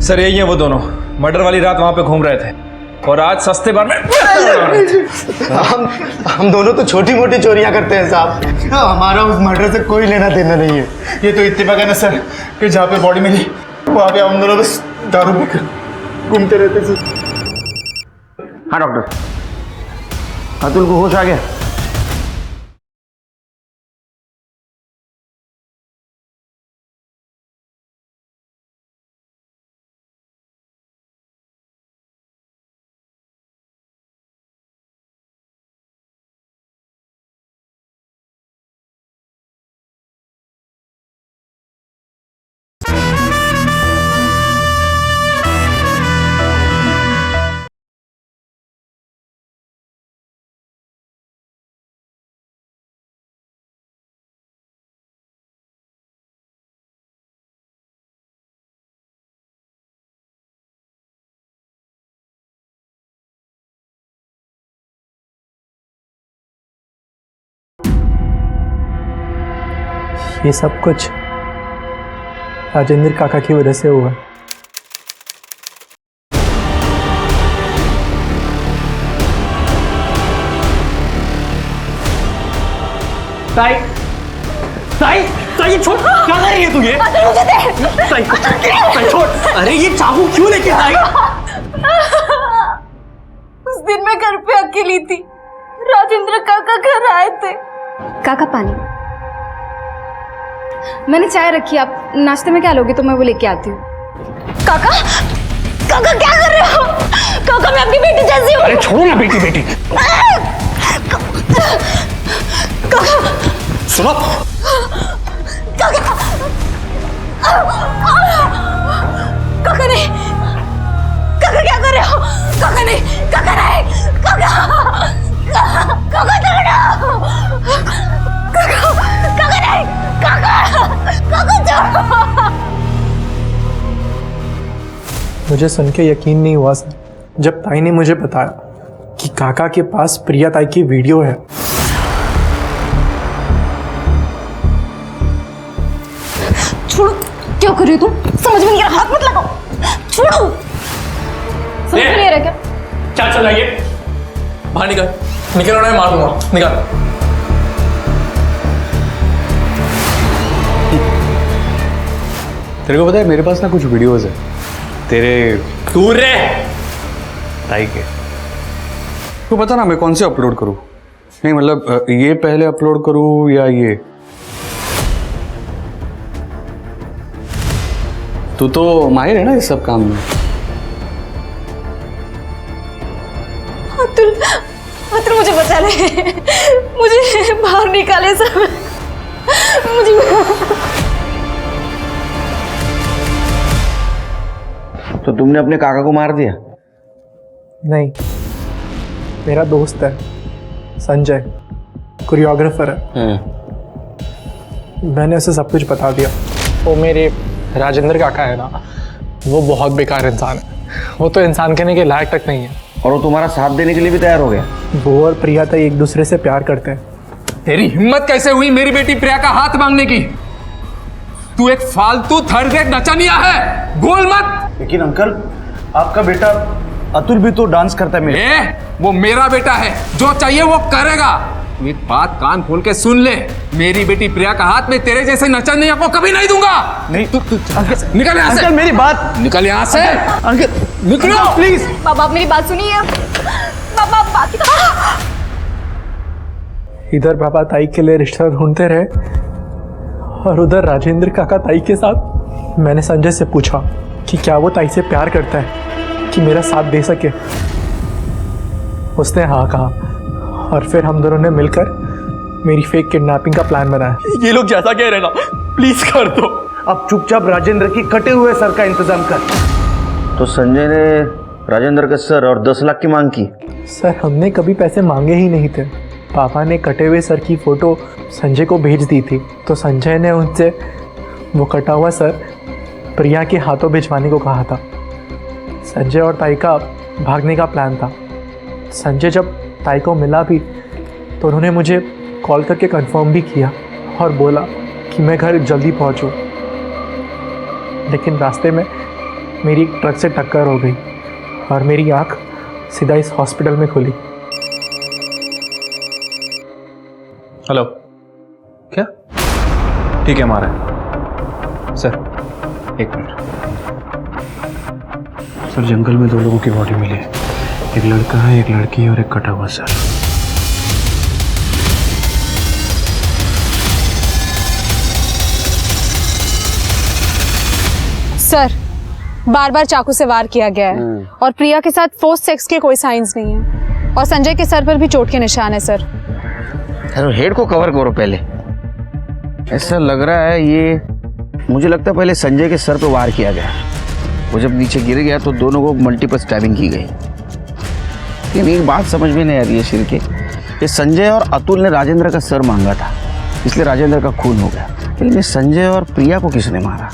सर यही है वो दोनों, मर्डर वाली रात वहां पे घूम रहे थे और आज सस्ते बार में हम दोनों तो छोटी मोटी चोरियां करते हैं साहब, हमारा उस मर्डर से कोई लेना देना नहीं है। ये तो इत्तेफाक है ना सर कि जहाँ पे बॉडी मिली वहाँ पे हम दोनों बस दारू पीकर घूमते रहते थे। हाँ डॉक्टर, अतुल को होश आ गया? ये सब कुछ राजेंद्र काका की वजह से हुआ। साई, साई, साई छोड़, क्या कर रही है तू ये? साई, साई छोड़, अरे ये चाकू क्यों लेके आई? उस दिन मैं घर पे अकेली थी, राजेंद्र काका घर आए थे। काका पानी, मैंने चाय रखी, आप नाश्ते में क्या लोगे तो मैं वो लेके आती हूँ। काका, काका क्या कर रहे हो? काका मैं आपकी बेटी जैसी हूँ। अरे छोड़ो ना बेटी बेटी। काका सुनो, काका, काका नहीं, काका क्या कर रहे हो? काका नहीं, काका नहीं, काका, काका छोड़ो, काका, काका नहीं, काका, काका छोड़ो। मुझे सुन के यकीन नहीं हुआ सर, जब ताई ने मुझे बताया कि काका के पास प्रिया ताई की वीडियो है। छोड़ो, क्या कर रही हो तुम? समझ में नहीं आ रहा, हाथ मत लगाओ, छोड़ो। समझ में नहीं आ रहा क्या? क्या चल रहा है ये? बाहर निकल, निकल रहा है, मार दूंगा, निकल। तेरे को पता है मेरे पास ना कुछ वीडियोस है तेरे, दूर रे ताई के। तो पता ना मैं कौन से अपलोड करूं? नहीं मतलब ये पहले अपलोड करूं या ये? तू तो माहिर है ना इस सब काम में। अतुल, अतुल मुझे बचा ले, मुझे बाहर निकाले सब, मुझे। तो तुमने अपने काका को मार दिया? नहीं, मेरा दोस्त है संजय, कोरियोग्राफर है। मैंने उसे सब कुछ बता दिया। वो मेरे राजेंद्र काका है ना, वो बहुत बेकार इंसान है। वो तो इंसान कहने के लायक तक नहीं है। और वो तुम्हारा साथ देने के लिए भी तैयार हो गया? वो और प्रिया तो एक दूसरे से प्यार करते हैं। तेरी हिम्मत कैसे हुई मेरी बेटी प्रिया का हाथ मांगने की? तू एक फालतू थर्ड ग्रेड नचनिया है, बोल मत। लेकिन अंकल, आपका बेटा अतुल भी तो डांस करता है मेरे। वो मेरा बेटा है, जो चाहिए वो करेगा। एक बात कान खोल के सुन ले, मेरी बेटी प्रिया का हाथ में तेरे जैसे नचनिया को कभी नहीं दूंगा। नहीं तू निकल यहाँ से। अंकल मेरी बात, निकल यहाँ से। अंकल निकलो प्लीज। बाबा आप मेरी बात सुनिए। बाबा बात, इधर बाबा ताई के लिए रिश्ता ढूंढते रहे और उधर राजेंद्र काका ताई के साथ। मैंने संजय से पूछा कि क्या वो ताई से प्यार करता है कि मेरा साथ दे सके। उसने हाँ कहा और फिर हम दोनों ने मिलकर मेरी फेक किडनैपिंग का प्लान बनाया। ये लोग जैसा कह रहे ना, प्लीज कर दो। अब चुपचाप राजेंद्र की कटे हुए सर का इंतजाम कर। तो संजय ने राजेंद्र का सर और 10 लाख की मांग की? सर हमने कभी पैसे मांगे ही नहीं थे। पापा ने कटे हुए सर की फोटो संजय को भेज दी थी, तो संजय ने उनसे वो कटा हुआ सर प्रिया के हाथों भिजवाने को कहा था। संजय और ताई का भागने का प्लान था। संजय जब ताई को मिला भी तो उन्होंने मुझे कॉल करके कंफर्म भी किया और बोला कि मैं घर जल्दी पहुंचूं। लेकिन रास्ते में मेरी ट्रक से टक्कर हो गई और मेरी आंख सीधा इस हॉस्पिटल में खुली। हेलो, क्या? ठीक है, हमारा है सर। एक मिनट सर, जंगल में 2 लोगों की बॉडी मिली है। एक लड़का है, एक लड़की है और एक कटा हुआ सर। सर बार बार चाकू से वार किया गया है और प्रिया के साथ फोर्स सेक्स के कोई साइंस नहीं है और संजय के सर पर भी चोट के निशान है सर। हेड को कवर करो पहले। ऐसा लग रहा है ये, मुझे लगता है पहले संजय के सर पे वार किया गया। वो जब नीचे गिर गया तो दोनों को मल्टीपल स्टैबिंग की गई। लेकिन एक बात समझ में नहीं आ रही है शिर के, ये संजय और अतुल ने राजेंद्र का सर मांगा था, इसलिए राजेंद्र का खून हो गया। लेकिन ये संजय और प्रिया को किसने मारा?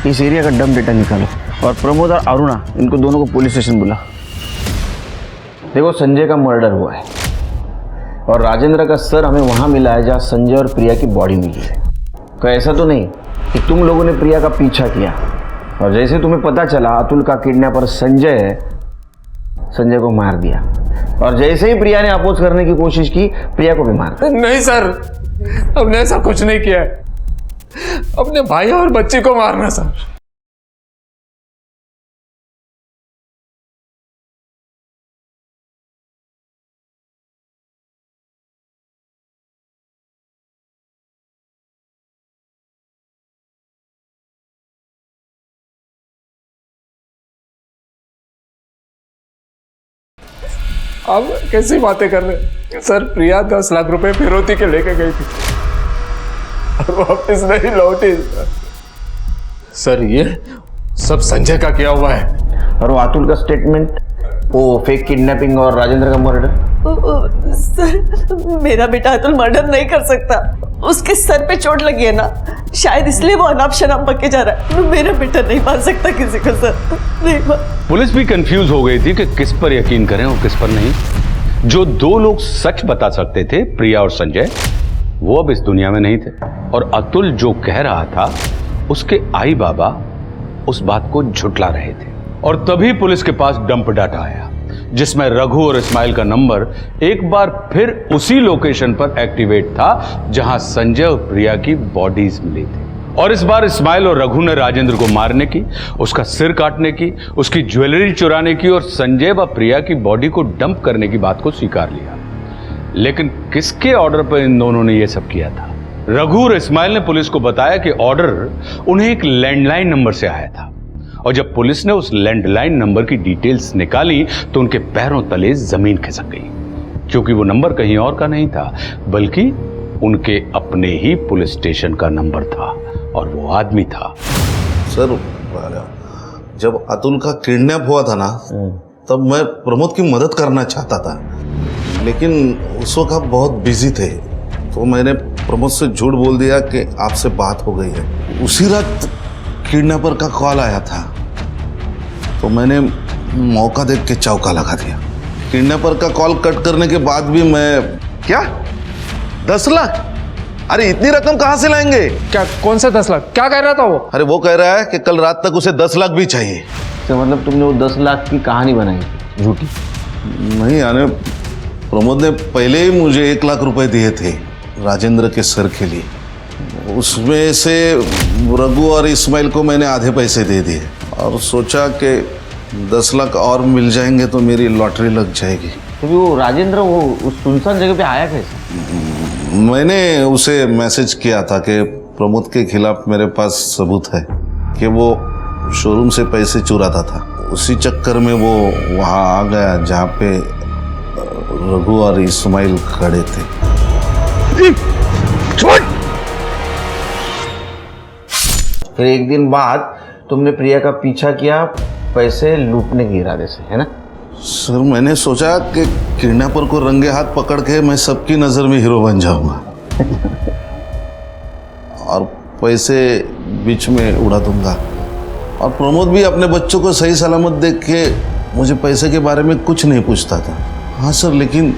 इस एरिया का डम डेटा निकालो और प्रमोद और अरुणा, इनको दोनों को पुलिस स्टेशन बुला। देखो, संजय का मर्डर हुआ है और राजेंद्र का सर हमें वहां मिला है जहां संजय और प्रिया की बॉडी मिली है। तो ऐसा तो नहीं कि तुम लोगों ने प्रिया का पीछा किया और जैसे तुम्हें पता चला अतुल का किडनैपर संजय है, संजय को मार दिया और जैसे ही प्रिया ने अपोज करने की कोशिश की, प्रिया को भी मार दिया। नहीं सर, हमने ऐसा कुछ नहीं किया है। अपने भाई और बच्चे को मारना सर। अब कैसी बातें कर रहे सर? प्रिया 10 लाख रुपए फिरौती के लेके गई थी और वापस नहीं लौटी सर। ये सब संजय का किया हुआ है। और वो अतुल का स्टेटमेंट, वो फेक किडनैपिंग और राजेंद्र का मर्डर। सर मेरा बेटा अतुल मर्डर नहीं कर सकता। उसके सर पे चोट लगी है ना, शायद इसलिए वो अनाप शनाप पके जा रहा है। मेरा बेटा नहीं मार सकता किसी को सर, नहीं मार। पुलिस भी कंफ्यूज हो गई थी कि किस पर यकीन करें और किस पर नहीं। जो 2 लोग सच बता सकते थे, प्रिया और संजय, वो अब इस दुनिया में नहीं थे और अतुल जो कह रहा था उसके आई बाबा उस बात को झुठला रहे थे। और तभी पुलिस के पास डंप डाटा आया जिसमें रघु और इस्माइल का नंबर एक बार फिर उसी लोकेशन पर एक्टिवेट था जहां संजय और प्रिया की बॉडीज मिली थी। और इस बार इस्माइल और रघु ने राजेंद्र को मारने की, उसका सिर काटने की, उसकी ज्वेलरी चुराने की और संजय व प्रिया की बॉडी को डंप करने की बात को स्वीकार लिया। लेकिन किसके ऑर्डर पर इन दोनों ने यह सब किया था? रघु और इस्माइल ने पुलिस को बताया कि ऑर्डर उन्हें एक लैंडलाइन नंबर से आया था और जब पुलिस ने उस लैंडलाइन नंबर की डिटेल्स निकाली तो उनके पैरों तले जमीन खिसक गई, क्योंकि वो नंबर कहीं और का नहीं था बल्कि उनके अपने ही पुलिस स्टेशन का नंबर था, और वो आदमी था। सर, जब अतुल का किडनैप हुआ था ना, तब मैं प्रमोद की मदद करना चाहता था, लेकिन उस वक्त आप बहुत बिजी थे, तो मैंने प्रमोद से झूठ बोल दिया कि आपसे बात हो गई है। उसी रात किडनैपर का कॉल आया था, तो मैंने मौका देख के चौका लगा दिया। किडनैपर का कॉल कट करने के बाद भी मैं क्या 10 लाख? अरे इतनी रकम कहाँ से लाएंगे? क्या? कौन सा 10 लाख? क्या कह रहा था वो? अरे वो कह रहा है कि कल रात तक उसे 10 लाख भी चाहिए। तो मतलब तुमने वो 10 लाख की कहानी बनाई झूठी? नहीं, यानी प्रमोद ने पहले ही मुझे 1 लाख रुपए दिए थे राजेंद्र के सर के लिए। उसमें से रघु और इस्माइल को मैंने आधे पैसे दे दिए और सोचा कि 10 लाख और मिल जाएंगे तो मेरी लॉटरी लग जाएगी। तो वो राजेंद्र वो उस सुनसान जगह पे आया कैसे? मैंने उसे मैसेज किया था कि प्रमोद के खिलाफ मेरे पास सबूत है कि वो शोरूम से पैसे चुराता था। उसी चक्कर में वो वहाँ आ गया जहाँ पे रघु और इस्माइल खड़े थे। फिर एक दिन बाद तुमने प्रिया का पीछा किया पैसे लूटने के इरादे से, है ना? सर, मैंने सोचा कि किडनैपर को रंगे हाथ पकड़ के मैं सबकी नज़र में हीरो बन जाऊंगा और पैसे बीच में उड़ा दूंगा, और प्रमोद भी अपने बच्चों को सही सलामत देख के मुझे पैसे के बारे में कुछ नहीं पूछता था। हाँ सर, लेकिन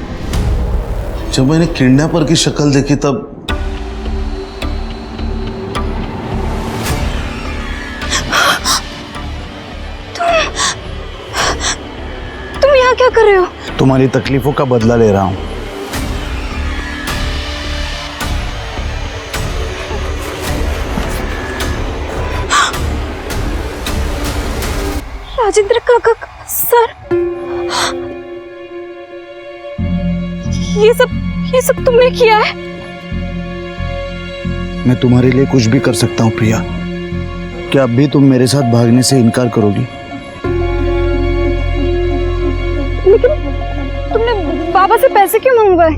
जब मैंने किडनैपर की शक्ल देखी तब तुम यहाँ क्या कर रहे हो? तुम्हारी तकलीफों का बदला ले रहा हूं। राजेंद्र काका सर, ये सब तुमने किया है? मैं तुम्हारे लिए कुछ भी कर सकता हूँ प्रिया। क्या अब भी तुम मेरे साथ भागने से इनकार करोगी? लेकिन तुमने बाबा से पैसे क्यों मंगवाए?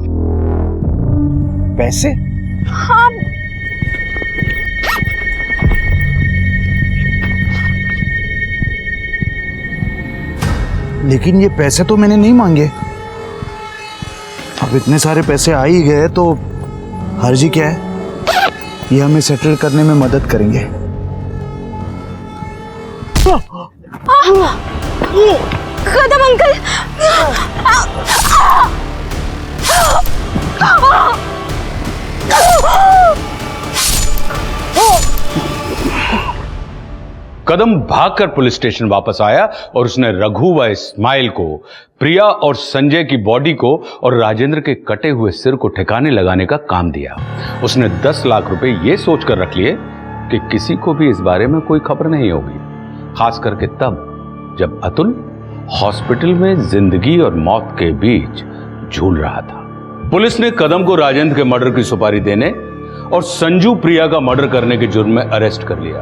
पैसे? हाँ। लेकिन ये पैसे तो मैंने नहीं मांगे। अब इतने सारे पैसे आ ही गए तो हर्जी क्या है? ये हमें सेटल करने में मदद करेंगे। कदम अंकल! कदम भागकर पुलिस स्टेशन वापस आया और उसने रघु व इस्माइल को, प्रिया और संजय की बॉडी को और राजेंद्र के कटे हुए सिर को ठिकाने लगाने का काम दिया। उसने 10 लाख रुपए ये सोचकर रख लिए कि किसी को भी इस बारे में कोई खबर नहीं होगी, खास करके तब जब अतुल हॉस्पिटल में जिंदगी और मौत के बीच झूल रहा था। पुलिस ने कदम को राजेंद्र के मर्डर की सुपारी देने और संजू प्रिया का मर्डर करने के जुर्म में अरेस्ट कर लिया।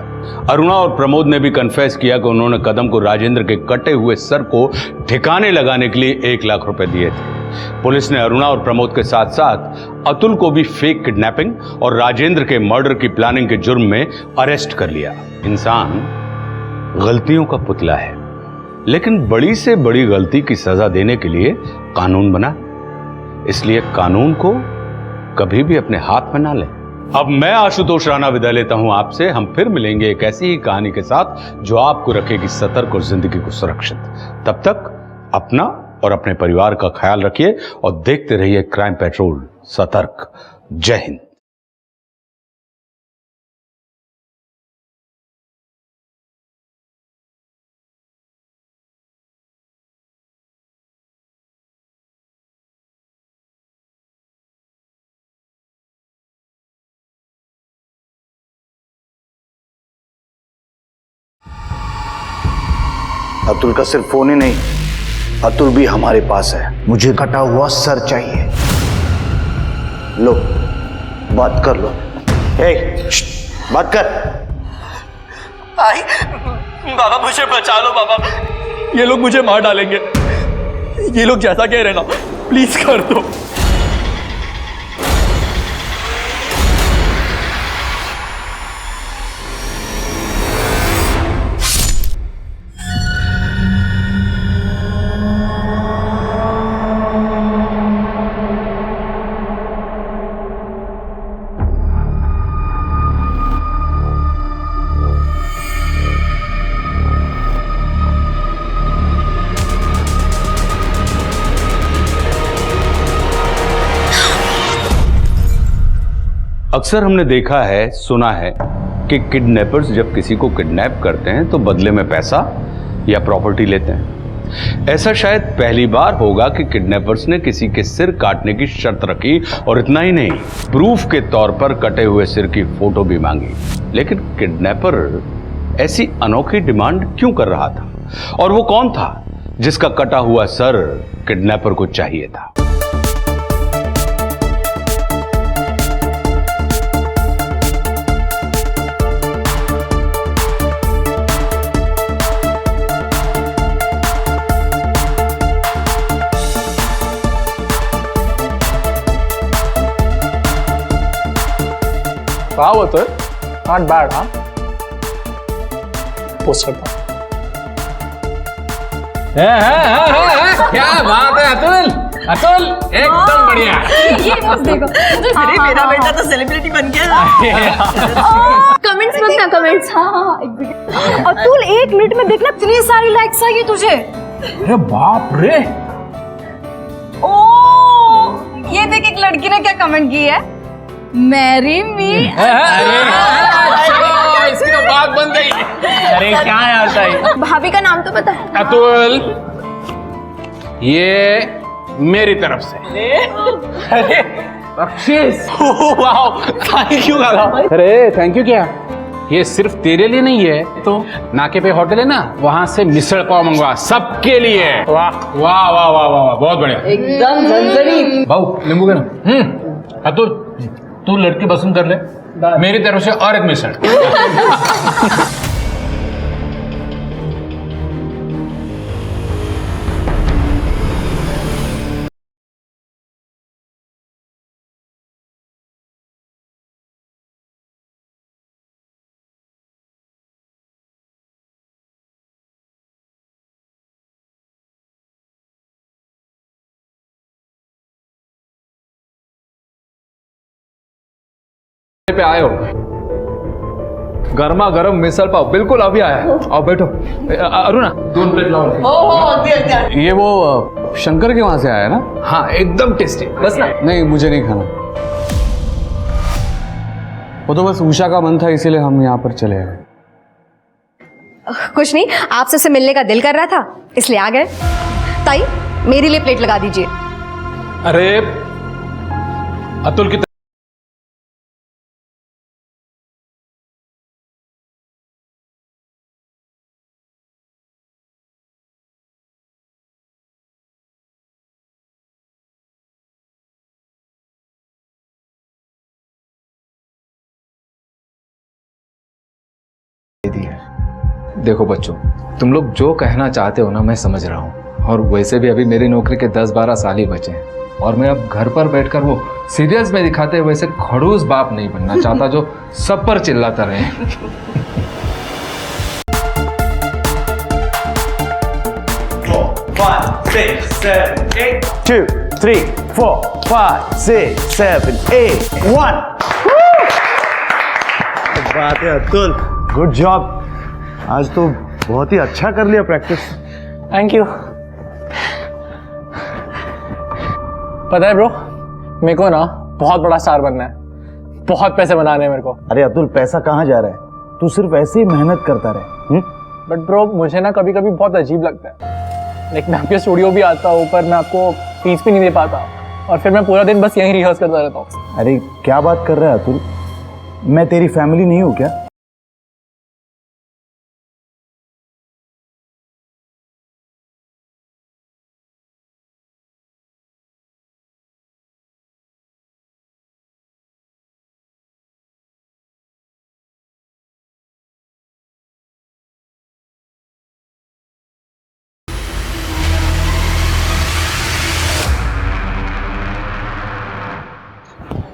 अरुणा और प्रमोद ने भी कन्फेस किया कि उन्होंने कदम को राजेंद्र के कटे हुए सर को ठिकाने लगाने के लिए 1 लाख रुपए दिए थे। पुलिस ने अरुणा और प्रमोद के साथ साथ अतुल को भी फेक किडनैपिंग और राजेंद्र के मर्डर की प्लानिंग के जुर्म में अरेस्ट कर लिया। इंसान गलतियों का पुतला है, लेकिन बड़ी से बड़ी गलती की सजा देने के लिए कानून बना, इसलिए कानून को कभी भी अपने हाथ में ना लें। अब मैं आशुतोष राणा विदा लेता हूं आपसे। हम फिर मिलेंगे एक ऐसी ही कहानी के साथ जो आपको रखेगी सतर्क और जिंदगी को सुरक्षित। तब तक अपना और अपने परिवार का ख्याल रखिए और देखते रहिए क्राइम पेट्रोल सतर्क। जय हिंद। अतुल का सिर्फ फोन ही नहीं, अतुल भी हमारे पास है। मुझे कटा हुआ सर चाहिए। लो, बात कर लो। ए, बात कर। आई बाबा मुझे बचा लो बाबा, ये लोग मुझे मार डालेंगे। ये लोग जैसा कह रहे ना, प्लीज कर दो। अक्सर हमने देखा है, सुना है कि किडनैपर्स जब किसी को किडनैप करते हैं तो बदले में पैसा या प्रॉपर्टी लेते हैं। ऐसा शायद पहली बार होगा कि किडनैपर्स ने किसी के सिर काटने की शर्त रखी, और इतना ही नहीं, प्रूफ के तौर पर कटे हुए सिर की फोटो भी मांगी। लेकिन किडनैपर ऐसी अनोखी डिमांड क्यों कर रहा था, और वो कौन था जिसका कटा हुआ सर किडनैपर को चाहिए था? वाह वो तो नॉट बैड। हाँ पोस्टर था। क्या बात है अतुल, अतुल एकदम बढ़िया। ये बस देखो, अरे मेरा बेटा तो सेलिब्रिटी बन गया। कमेंट्स मत ना, कमेंट्स। हाँ एक मिनट अतुल, 1 मिनट में देखना इतनी सारी लाइक्स आई है तुझे। अरे बाप रे, ओ ये देख, एक लड़की ने क्या कमेंट की है, मैरी मी। इसकी तो बात बन गई। अरे क्या यार ताई, भाभी का नाम तो पता है? अतुल, ये मेरी तरफ से। अरे बख्शीश। वाओ, थैंक यू गाला। अरे थैंक यू क्या, ये सिर्फ तेरे लिए नहीं है, तो नाके पे होटल है ना, वहां से मिसल पाव मंगवा, सबके लिए। वाह वाह वाह वाह वाह, बहुत बढ़िया, एकदम झंझनी। भाऊ नींबू के ना। अतुल तू लड़की पसंद कर ले, मेरी तरफ से और एक मिसल। पे आए हो, गर्मा गर्म मिसल पाव बिल्कुल अभी आया है। आओ बैठो। अरुणा 2 प्लेट लाओ। ये वो शंकर के वहां से आया ना? हाँ एकदम टेस्टी। बस ना, नहीं मुझे नहीं खाना, वो तो बस उषा का मन था इसीलिए हम यहाँ पर चले आए। कुछ नहीं, आपसे से मिलने का दिल कर रहा था इसलिए आ गए। ताई मेरे लिए प्लेट लगा दीजिए। अरे अतुल की देखो बच्चों, तुम लोग जो कहना चाहते हो ना, मैं समझ रहा हूँ, और वैसे भी अभी मेरी नौकरी के 10-12 साल ही बचे हैं, और मैं अब घर पर बैठकर वो सीरियल्स में दिखाते हुए वैसे खड़ूस बाप नहीं बनना चाहता जो सब पर चिल्लाता रहे। 5, 6, 7, 8 2, 3, 4, 5, 6, 7, 8 1। बात है अतुल, गुड जॉब। आज तो बहुत ही अच्छा कर लिया प्रैक्टिस। Thank you. पता है ब्रो, मेरे को ना बहुत बड़ा स्टार बनना है, बहुत पैसे बनाने हैं मेरे को। अरे अतुल, पैसा कहाँ जा रहा है, तू सिर्फ ऐसे ही मेहनत करता रहे। बट ब्रो मुझे ना कभी कभी बहुत अजीब लगता है, लाइक मैं आपके स्टूडियो भी आता हूँ पर मैं आपको फीस भी नहीं दे पाता, और फिर मैं पूरा दिन बस यहीं रिहर्स करता रहता हूँ। अरे क्या बात कर रहा है अतुल, मैं तेरी फैमिली नहीं हूँ क्या?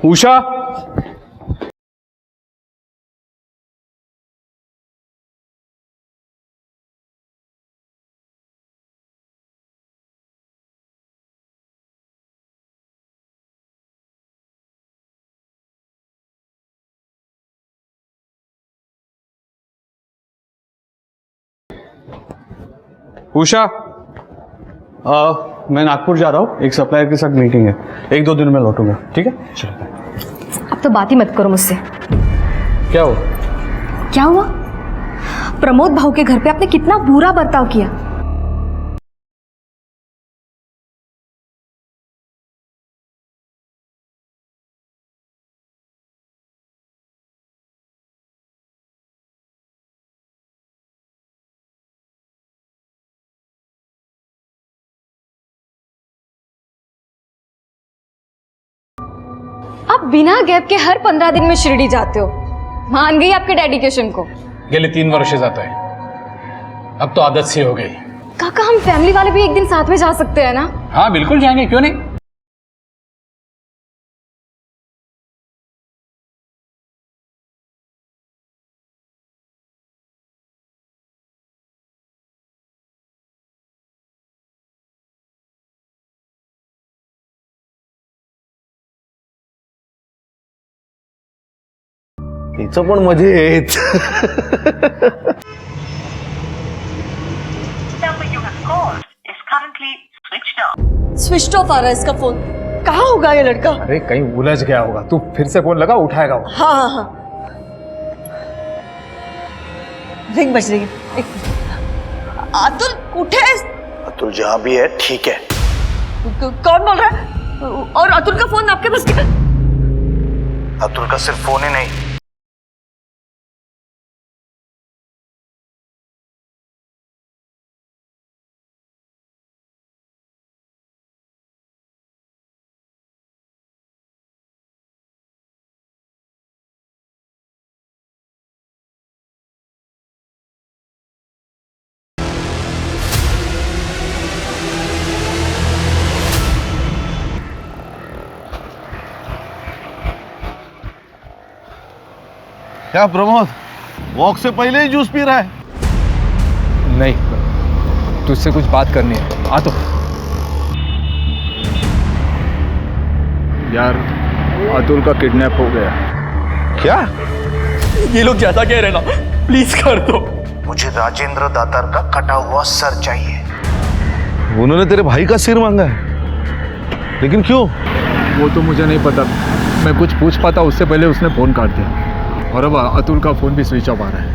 उषा, उषा, मैं नागपुर जा रहा हूँ, एक सप्लायर के साथ मीटिंग है, 1-2 दिन में लौटूंगा, ठीक है? अब तो बात ही मत करो मुझसे। क्या हो? क्या हुआ? प्रमोद भाऊ के घर पे आपने कितना बुरा बर्ताव किया। आप बिना गैप के हर 15 दिन में शिरडी जाते हो। मान गई आपके डेडिकेशन को। गेले 3 वर्ष जाता है, अब तो आदत सी हो गई। काका, हम फैमिली वाले भी एक दिन साथ में जा सकते हैं ना? हाँ बिल्कुल जाएंगे, क्यों नहीं। हिचं पण मजेत. स्विच ऑफ आ रहा है इसका फोन। कहाँ होगा ये लड़का? अरे कहीं उलझ गया होगा, तू फिर से फोन लगा, उठाएगा वो। हाँ हाँ हाँ, रिंग बज रही है। अतुल कुठे है? अतुल जहां भी है ठीक है। कौन बोल रहा है? और अतुल का फोन आपके पास? अतुल का सिर्फ फोन ही नहीं, क्या प्रमोद, वॉक से पहले ही जूस पी रहा है? नहीं, तुझसे कुछ बात करनी है। आ तो यार, अतुल का किडनैप हो गया। क्या? ये लोग जैसा कह रहे ना, प्लीज कर दो। मुझे राजेंद्र दातार का कटा हुआ सर चाहिए। उन्होंने तेरे भाई का सिर मांगा है, लेकिन क्यों? वो तो मुझे नहीं पता। मैं कुछ पूछ पाता उससे पहले उसने फोन काट दिया, और अब अतुल का फोन भी स्विच ऑफ आ रहा है।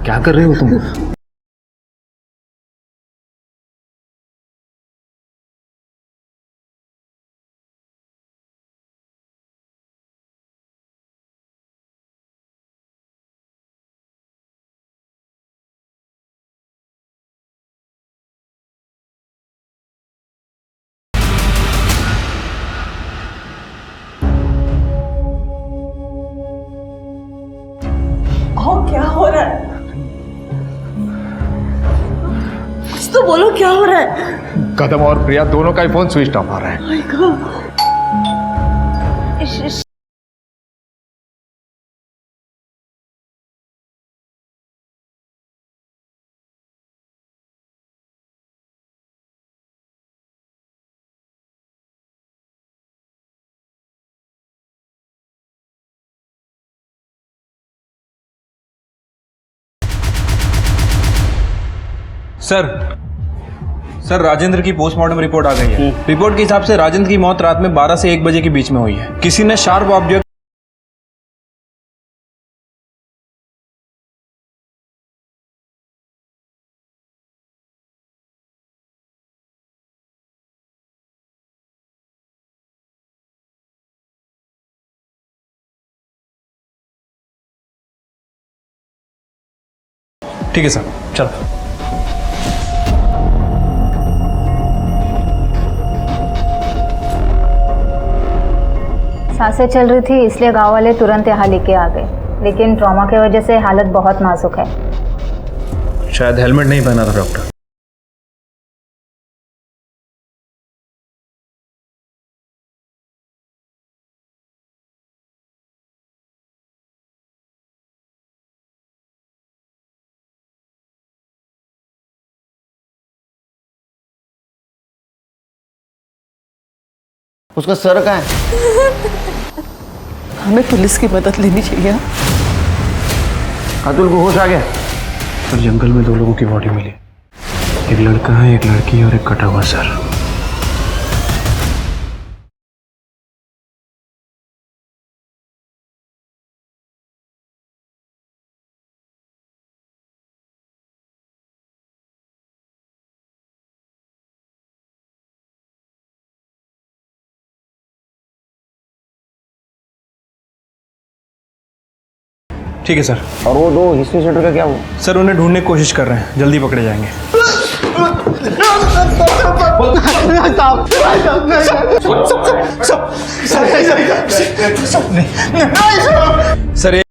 क्या कर रहे हो तुम? क्या हो रहा है? कुछ तो बोलो, क्या हो रहा है? कदम और प्रिया दोनों का ही फोन स्विच ऑफ आ रहा है। My God. सर राजेंद्र की पोस्टमार्टम रिपोर्ट आ गई है। रिपोर्ट के हिसाब से राजेंद्र की मौत रात में 12 से 1 बजे के बीच में हुई है। किसी ने शार्प ऑब्जेक्ट ठीक है सर, चलो। सांसें चल रही थी इसलिए गांव वाले तुरंत यहाँ लेके आ गए, लेकिन ट्रॉमा की वजह से हालत बहुत नाजुक है। शायद हेलमेट नहीं पहना था डॉक्टर। उसका सर कहाँ है? हमें पुलिस की मदद लेनी चाहिए। अतुल को होश आ गया? सर जंगल में 2 लोगों की बॉडी मिली, एक लड़का है, एक लड़की और एक कटा हुआ सर। ठीक है सर। और वो 2 हिस्ट्री सेंटर का क्या हुआ? सर उन्हें ढूंढने की कोशिश कर रहे हैं, जल्दी पकड़े जाएंगे। सर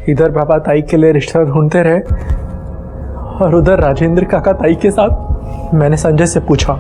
इधर पापा ताई के लिए रिश्ता ढूंढते रहे और उधर राजेंद्र काका ताई के साथ। मैंने संजय से पूछा